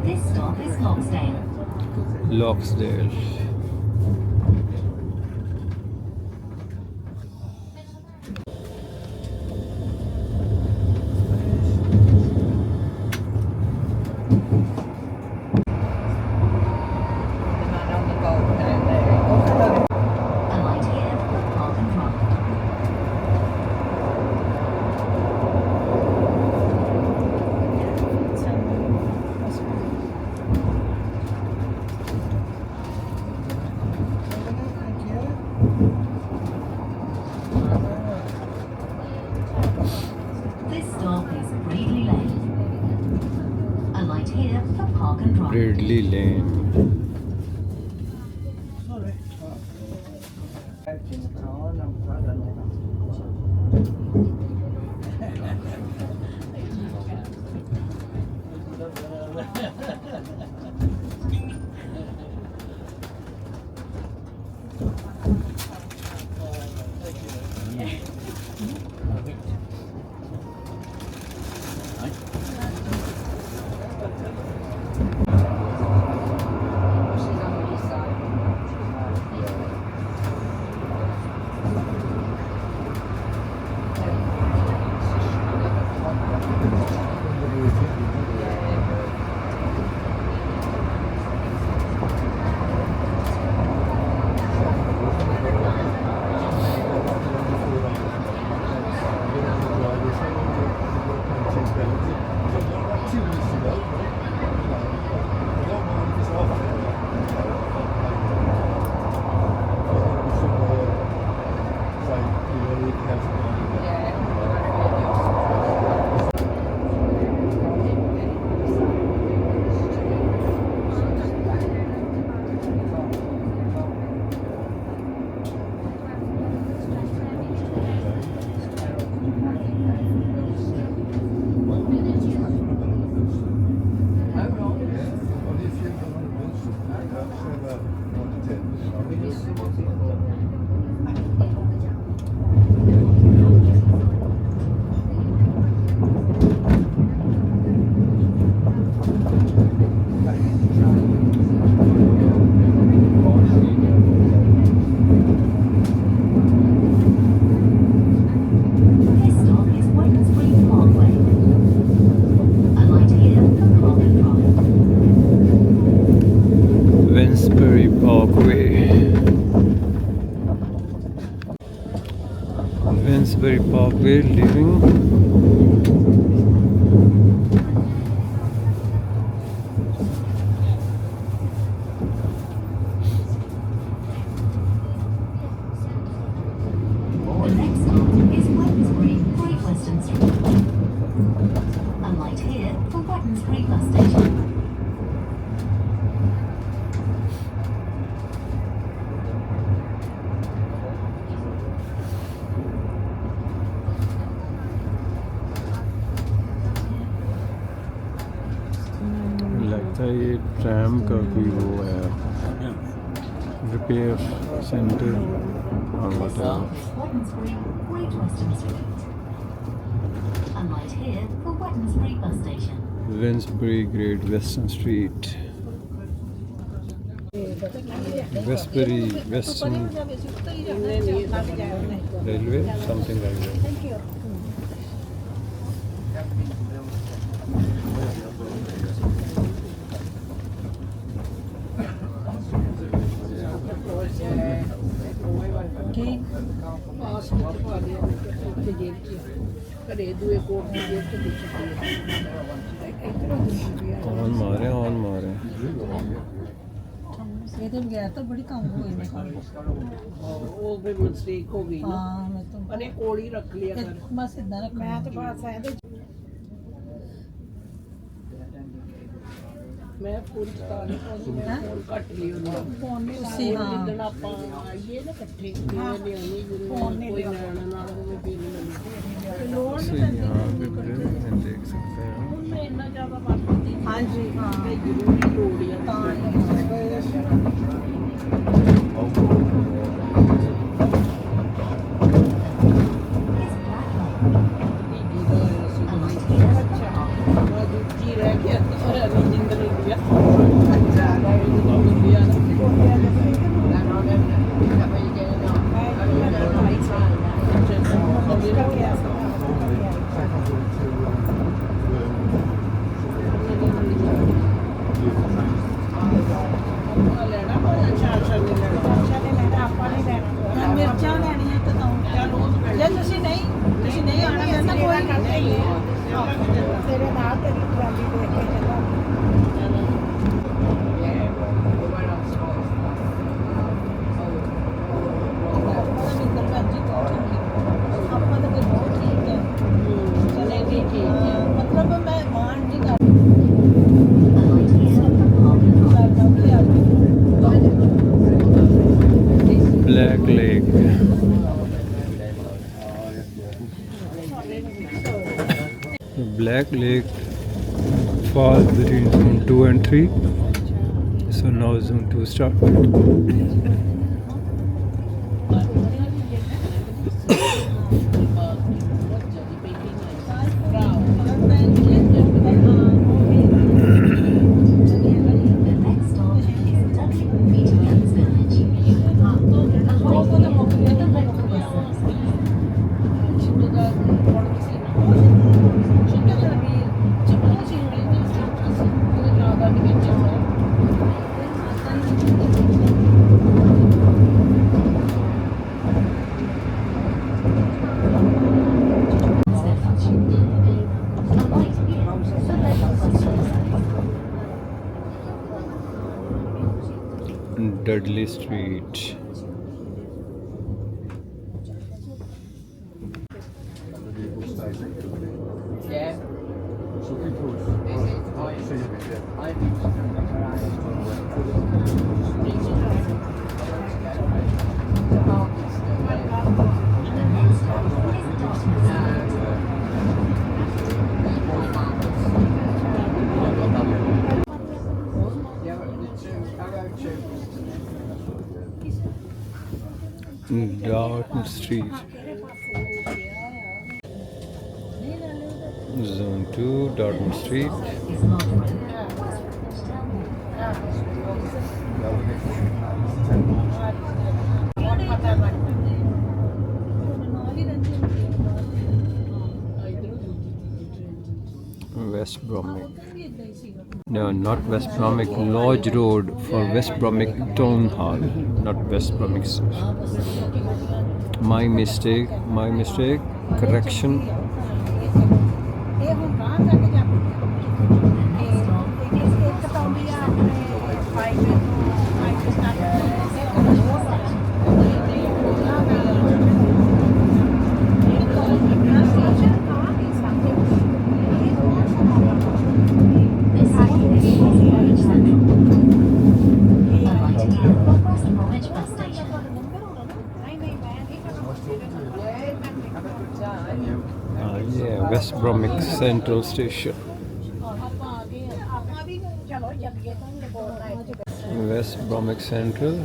This stop is Loxdale. Loxdale. Alight here for Park and Ride. This stop is Bradley Lane. Alight here for Park and Ride. Bradley Lane. This stop is Wednesbury Parkway. Alight here for Park and Ride. Wednesbury Parkway. Wednesbury Parkway leaving. The next stop is Wednesbury Great Western Street. Alight here for Wednesbury Bus Station. Tram का कोई वो है, repair centre और whatever. Wednesbury, Great Western Street. And right here for Wednesbury bus station. Wednesbury Great Western Street. Westbury Western Railway, something like that. On मारे ਇਹਦੇ ਬਗੈਰ ਤਾਂ ਬੜੀ ਕੰਮ ਹੋਈ ਮੈਂ ਉਹ ਵੀ ਮਿਸਟੇਕ ਹੋ ਗਈ ਨਾ ਹਾਂ ਮੈਂ ਤਾਂ ਅਰੇ ਕੋਲ ਹੀ ਰੱਖ ਲਿਆ ਕਰ ਬਸ ਇਦਾਂ ਰੱਖ ਮੈਂ ਤਾਂ ਬਸ ਇਹਦੇ ਮੈਂ ਫੋਨ ਚਤਾ ਨਹੀਂ ਪਾਉਂਦੀ ਮੈਂ ਫੋਨ ਕੱਟ ਲਈ ਉਹਨਾਂ ਫੋਨ ਨਹੀਂ ਤੁਸੀਂ ਹਾਂ ਜਿੱਦਣ ਆਪਾਂ ਆਈਏ ਨਾ ਇਕੱਠੇ ਕਿਵੇਂ ਲਿਆਉਣੀ ਜਦੋਂ ਕੋਈ ਲੈਣਾ ਨਾਲ ਹੋਵੇ ਫਿਰ ਨਹੀਂ ਲੋੜ So यहाँ पे फिर देख सकते हैं ਮੈਂ ਇੰਨਾ ਜ਼ਿਆਦਾ ਵਰਤਦੀ ਹਾਂਜੀ ਹਾਂ ਤੇ ਜ਼ਰੂਰੀ ਲੋੜ ਆ ਤਾਂ ਦੂਜੀ ਰਹਿ ਗਿਆ ਔਰ ਰਜਿੰਦਰ ਇੰਡੀਆ ਅੱਛਾ ਇੰਡੀਆ ਲੈਣਾ ਕੋਈ ਚਾਰ ਨਹੀਂ ਲੈਣਾ ਆਪਾਂ ਨਹੀਂ ਲੈਣਾ ਮਿਰਚਾਂ ਲੈਣੀਆਂ ਤਾਂ ਜੇ ਤੁਸੀਂ ਨਹੀਂ ਆਉਣਾ ਮੈਂ ਤਾਂ ਕੋਈ ਨਹੀਂ ਤੇਰੇ ਨਾਲ ਤੇਰੀ ਟਰਾਲੀ ਦੇਖ ਕੇ ਚੱਲਾਂ ਆਪਾਂ ਤਾਂ ਬਹੁਤ ਠੀਕ ਹੈ ਚਲੇ ਜੀ ਠੀਕ ਹੈ ਮਤਲਬ ਮੈਂ ਮਾਨ ਜੀ ਕਰ Black Lake. Black Lake falls between zone 2 and 3. So now zone 2 start. The next stop is W. Peterman's Village. Avoid the local buses. Avoid here for local bus services. Dudley Street. The next stop is Dawson. Dartmouth Street. Zone 2, Dartmouth Street. Is marked West Bromwich. No, not West Bromwich. Lodge Road for West Bromwich Town Hall, not West Bromwich. My mistake. Correction. ਇਹ ਹੁਣ ਬਾਹਰ ਤੱਕ ਜਾਂਦੀ ਹੈ ਇੱਕ ਤਾਂ ਆਉਂਦੀ ਆ ਆਪਣੇ ਹਾਈਵੇ ਤੋਂ ਹਾਈਵੇ ਸਟਾਰਟ ਇੱਕ ਹੋਰ This is Bromwich Central. Avoid here for West Bromwich bus station. Yeah, West Bromwich Central Station. ਆਪਾਂ ਆ ਗਏ ਆਪਾਂ ਵੀ ਚਲੋ ਜੱਗੇ ਤੋਂ West Bromwich Central.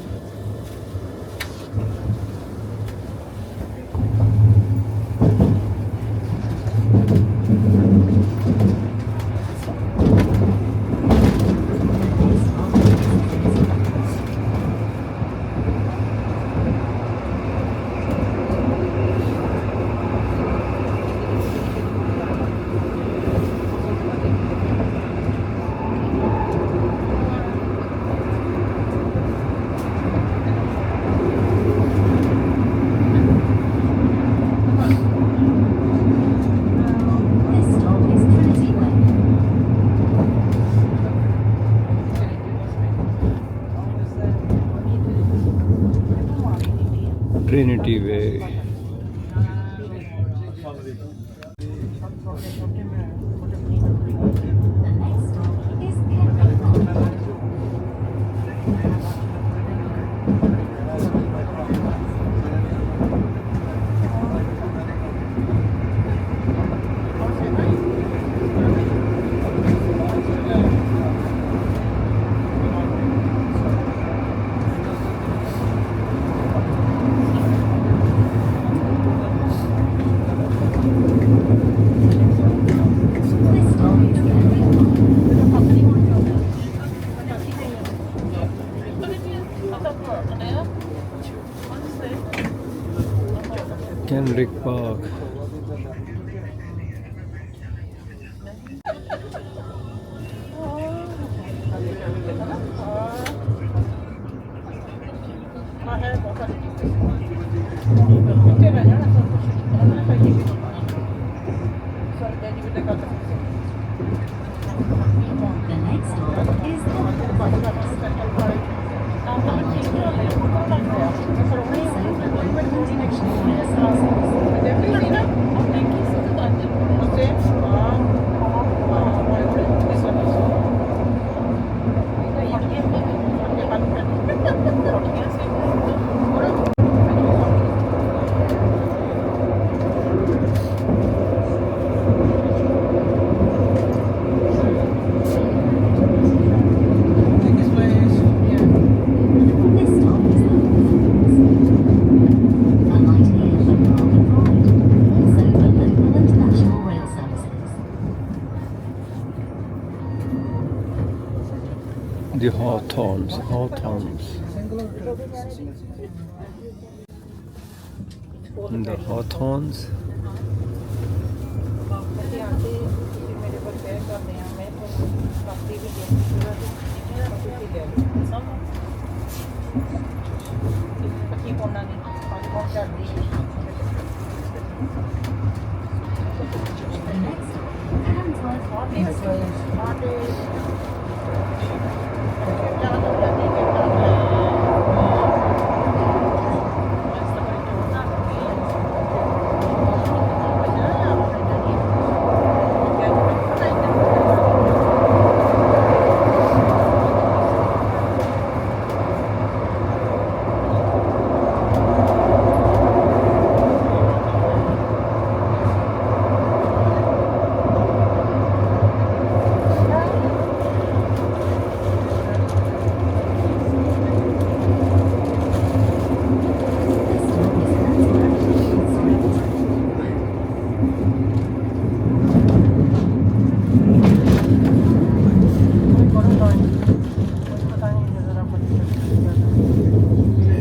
This stop is Trinity Way. Trinity Way. The next stop is Kenwick Park. This stop is Kenwick Kenrick Park. Park. The next stop is Liverpool Bypass. This stop is Alight here for Park and Ride, also for local and national rail services. The Hawthorns. The Hawthorns. The next stop, Handsworth Institute. This stop is Handsworth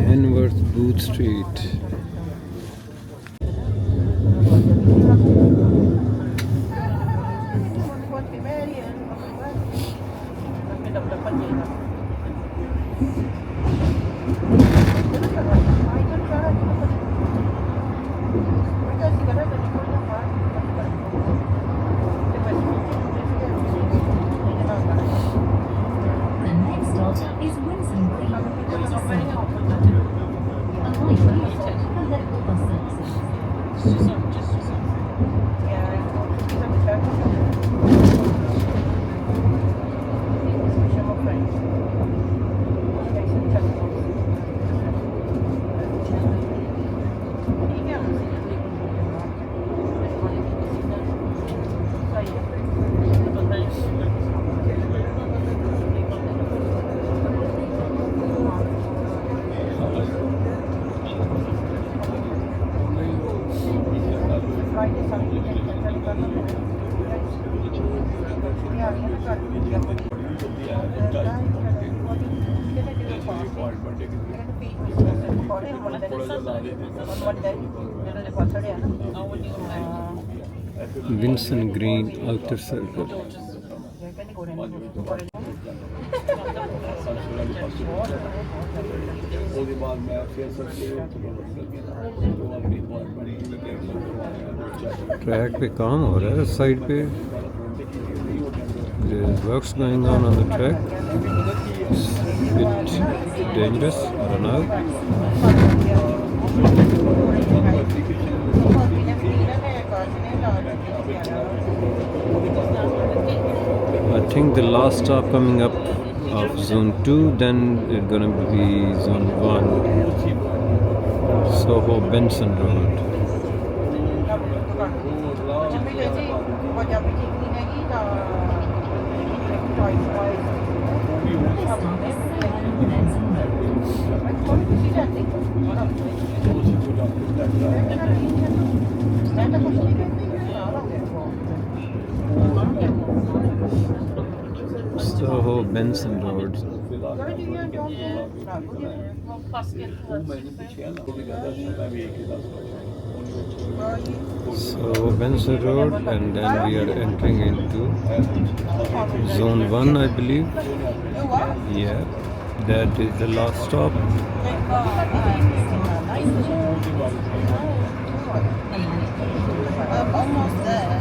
Henworth Booth Street. The next stop is Winston Green, Windsor a light rail stop for local bus services. Vincent Green Outer Circle. Track पे काम हो रहा है side पे. There is works going on the track. It's a bit dangerous, I don't know. I think the last stop coming up of Zone 2, then it's gonna be Zone 1, Soho Benson Road. Soho Benson Road. So Benson Road, and then we are entering into Zone 1, I believe. Yeah, that is the last stop. Almost there.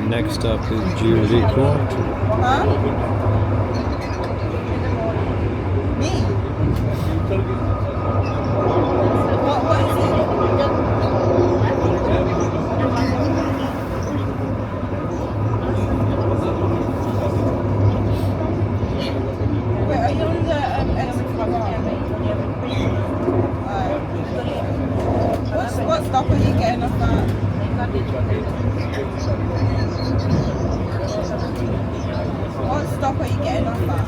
Next up is Jewelry Court. Huh? Me? What is it? Wait, are you on the what stop are you getting off that? What stop are you getting off at?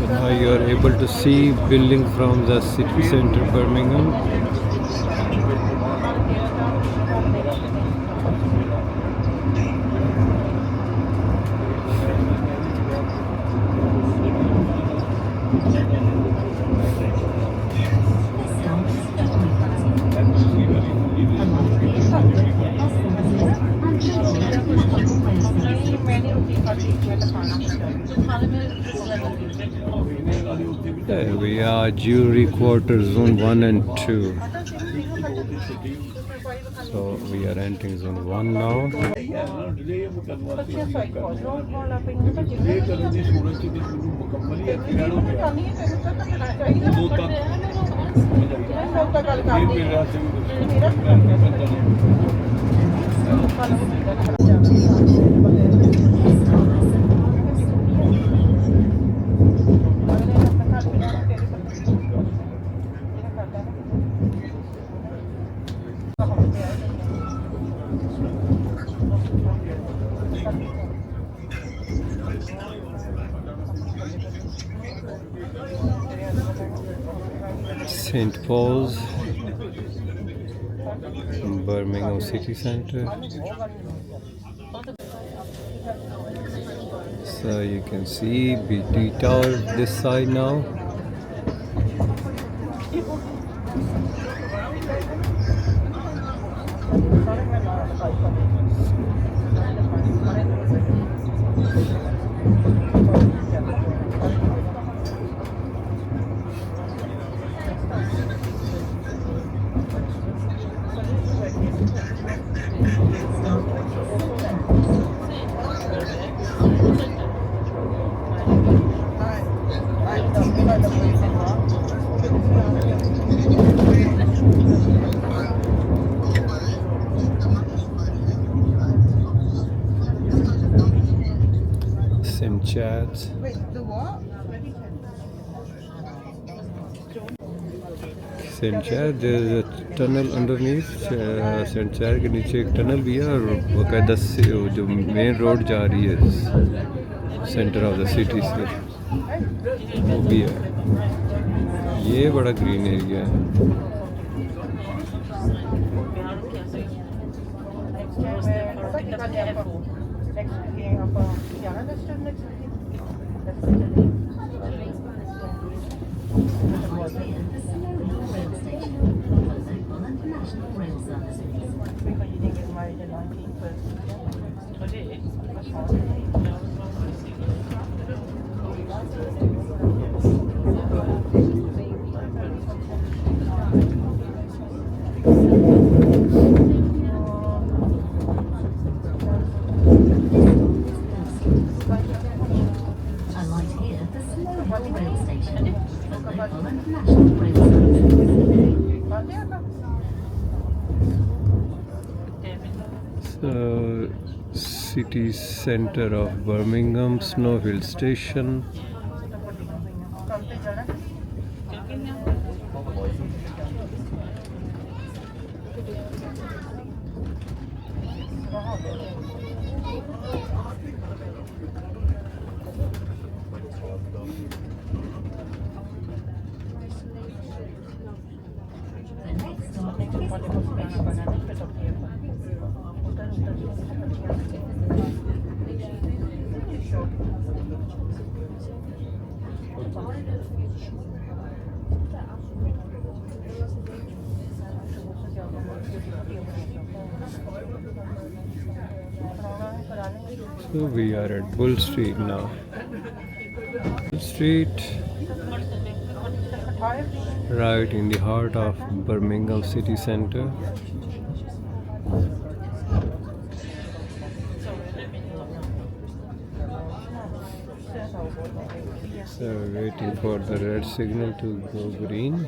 Now you are able to see building from the city center Birmingham. There we are, Jewelry Quarter, Zone 1 and 2. So we are entering Zone 1 now. St. Paul's, Birmingham City Centre. So you can see BT Tower this side now. St. Chad's. Wait, the what? St. Chad, there is a tunnel underneath. St. Chad के नीचे एक tunnel भी है और बाकायदा से जो main road जा रही है सेंटर ऑफ द सिटी से वो भी है. ये बड़ा ग्रीन एरिया है. ਪਤਾ ਕੀ ਗੱਲ ਹੈ ਆਪਾਂ ਨੈਕਸਟ ਵੀਕ ਆਪਾਂ ਜਾਣਾ restaurant next week Alight here, the Slow Rail Station. For local and national rail services. So, city center of Birmingham, Snow Hill Station. The next stop is Corporation So we are at Bull Street now. Bull Street, right in the heart of Birmingham city center. So waiting for the red signal to go green.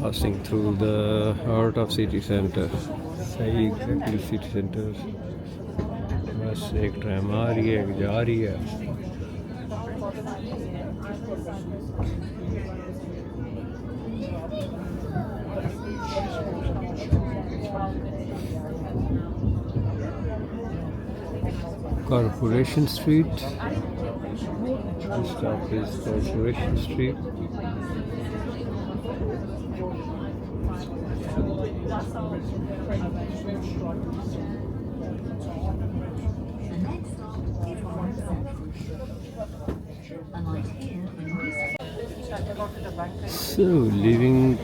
Passing through the heart of city center. सही exactly city center. बस एक tram आ रही है, एक जा रही है. Corporation Street. This stop is Corporation Street. The next stop is Grand Central. Alight here when So, leaving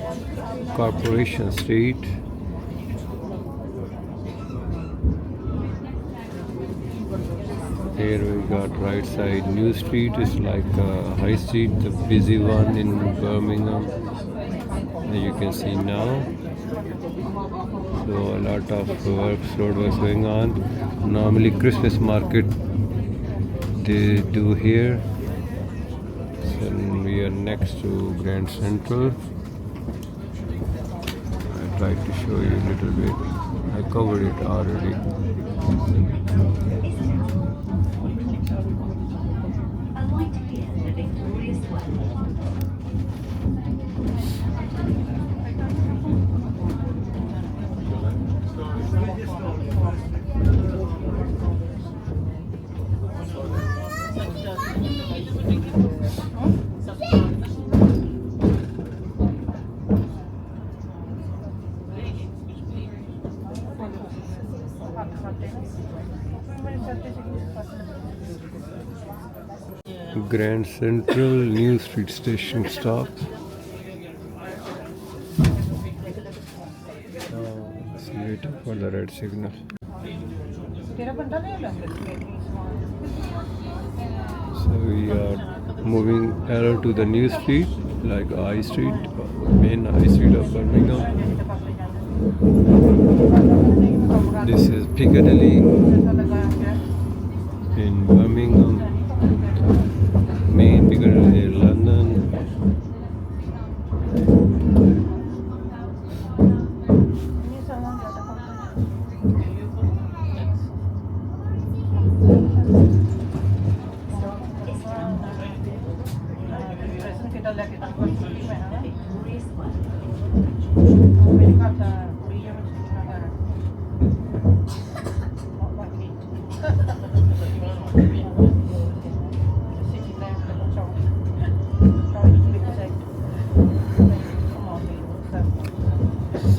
Corporation Street. Here we got right side New Street is like High Street, the busy one in Birmingham. As you can see now. So a lot of road works going on. Normally Christmas market they do here. So we are next to Grand Central. I tried to show you a little bit. I covered it already. alight here the Victorious Way. Grand Central New Street Station stop. Just waiting for the red signal. So we are moving arrow to the New Street. like High Street, main High Street of Birmingham. This is Piccadilly in Birmingham, main Piccadilly in London. Victoria Square.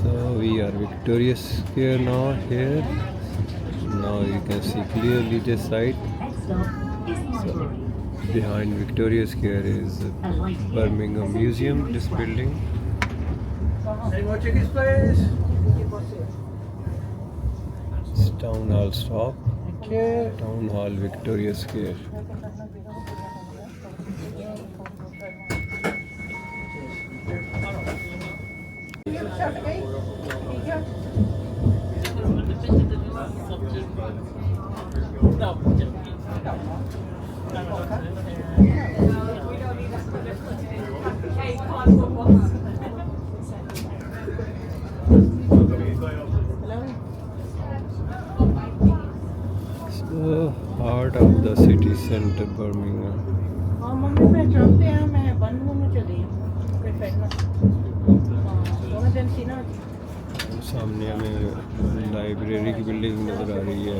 So we are Victoria Square now here. Now you can see clearly this side. Next stop is Marjorie. Behind Victoria Square is Birmingham Museum, this building. It's Town Hall stop. Town Hall, Victoria Square. So, heart of the city center, Birmingham. हाँ mummy मैं चलते हैं मैं बनू में चली कोई फैसला दोनों दिन थी ना सामने हमें लाइब्रेरी की बिल्डिंग नजर आ रही है.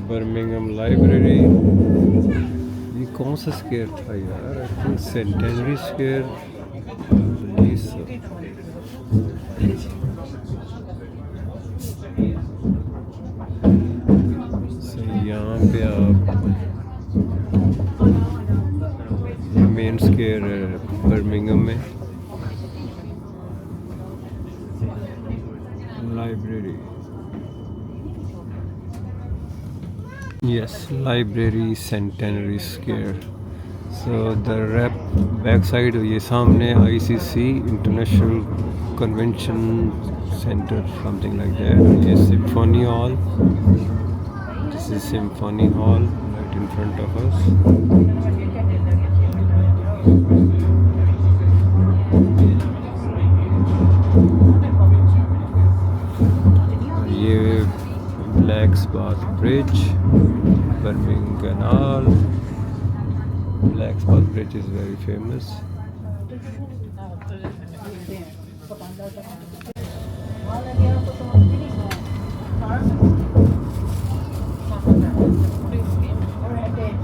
Birmingham library. ये कौन सा स्क्वायर था यार? I think centenary square. यहाँ पे आप मेन स्क्वायर है बर्मिंघम में. Library. Yes, Library Centenary Square. So the back side ये सामने ICC International Convention Center, something like that. ये Symphony Hall. This is Symphony Hall right in front of us. ये Black's Bath Bridge, Birmingham Canal. Black's Bath Bridge is very famous.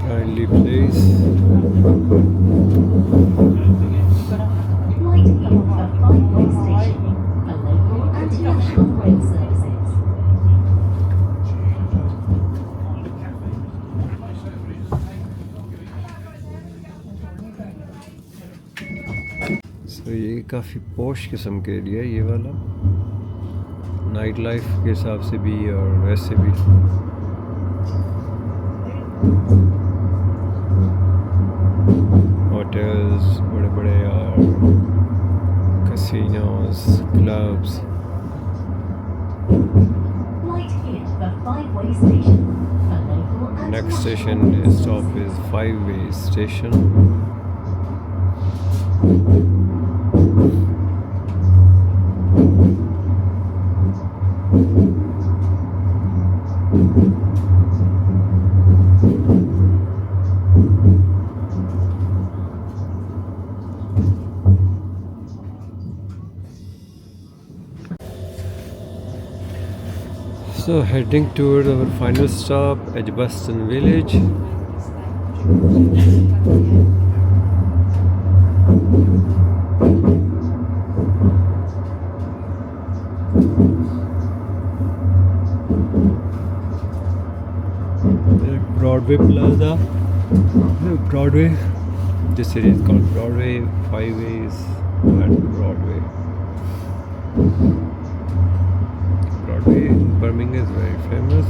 Kindly place. Right here for 5-way station for local and national rail services. So ये काफ़ी posh किस्म के area ये वाला, night life के हिसाब से भी और वैसे भी. होटल्स बड़े बड़े और casinos, clubs. Right here for 5-way station for local and Next national station rail stop services. is 5-way station. So heading toward our final stop, Edgbaston Village. Broadway Plaza. Broadway. This area is called Broadway. 5 ways at Broadway. Broadway in Birmingham is very famous.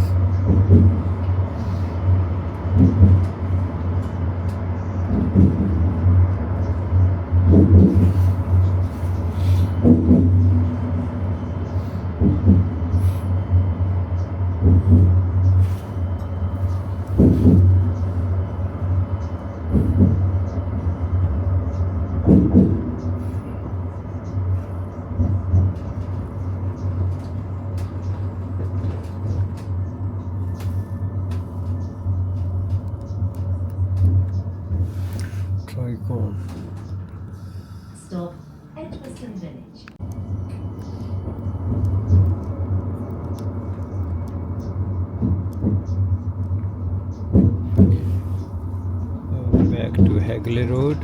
Tricon. Stop Edgbaston Village. Back to Hagley Road.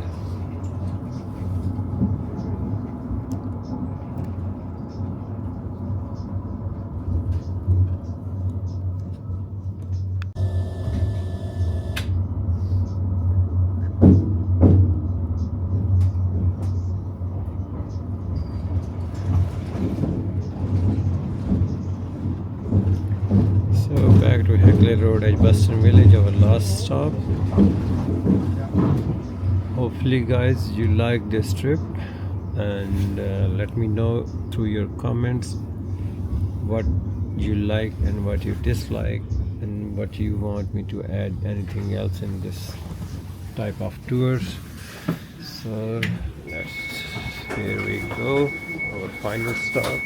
So back to Hagley Road, Edgbaston Village, our last stop. Hopefully guys you like this trip, and let me know through your comments what you like and what you dislike, and what you want me to add anything else in this type of tours. So here we go, our final stop.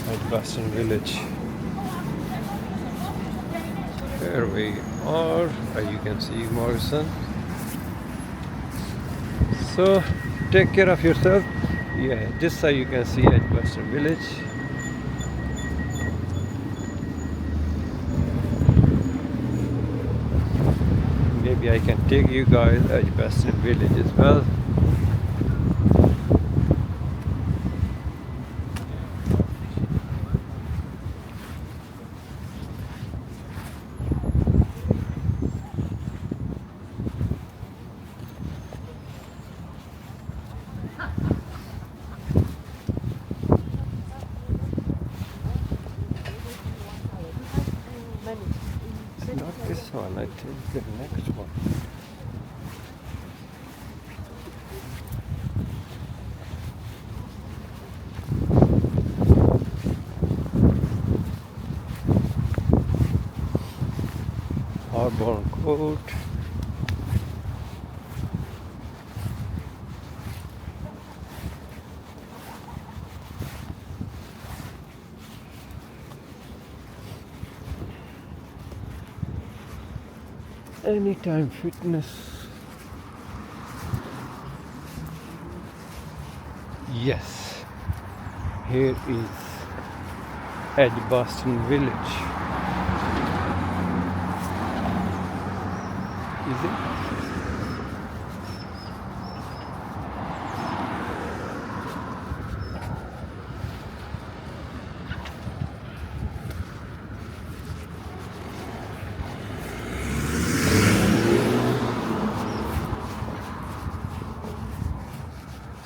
Edgbaston Village. Here we are, as you can see, Morrison. So take care of yourself. Yeah, this side you can see Edgbaston Village. Maybe I can take you guys Edgbaston Village as well. Not this one, I think the next one. Harborne Court. Anytime Fitness. Yes, here is Edgbaston Village. Is it?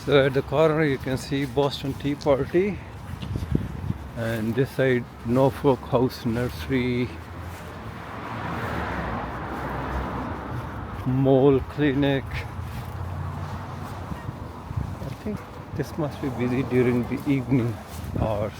So at the corner you can see Boston Tea Party, and this side Norfolk House Nursery, Mole Clinic. I think this must be busy during the evening hours.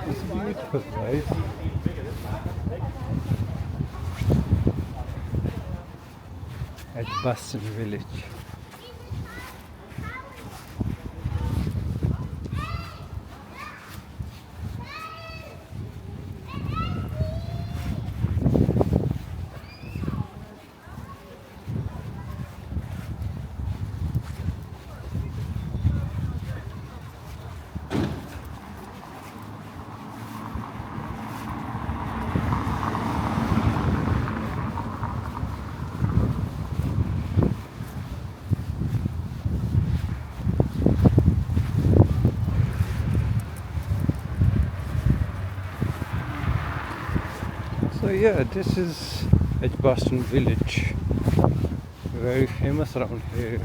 It's beautiful, right? Edgbaston Village. So yeah, this is Edgbaston village, very famous around here.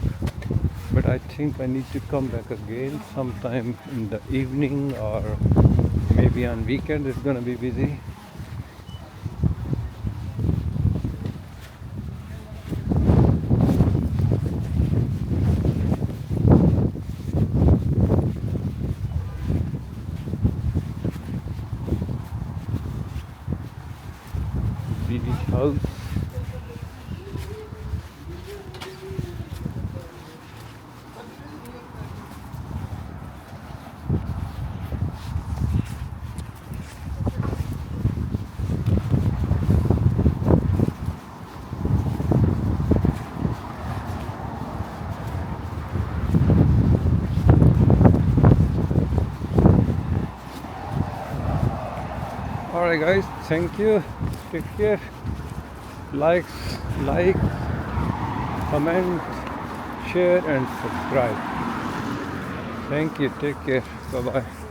But I think I need to come back again sometime in the evening, or maybe on weekend. It's gonna be busy. Village house. Alright guys, thank you. Take care. Like, comment, share and subscribe. Thank you. Take care. Bye bye.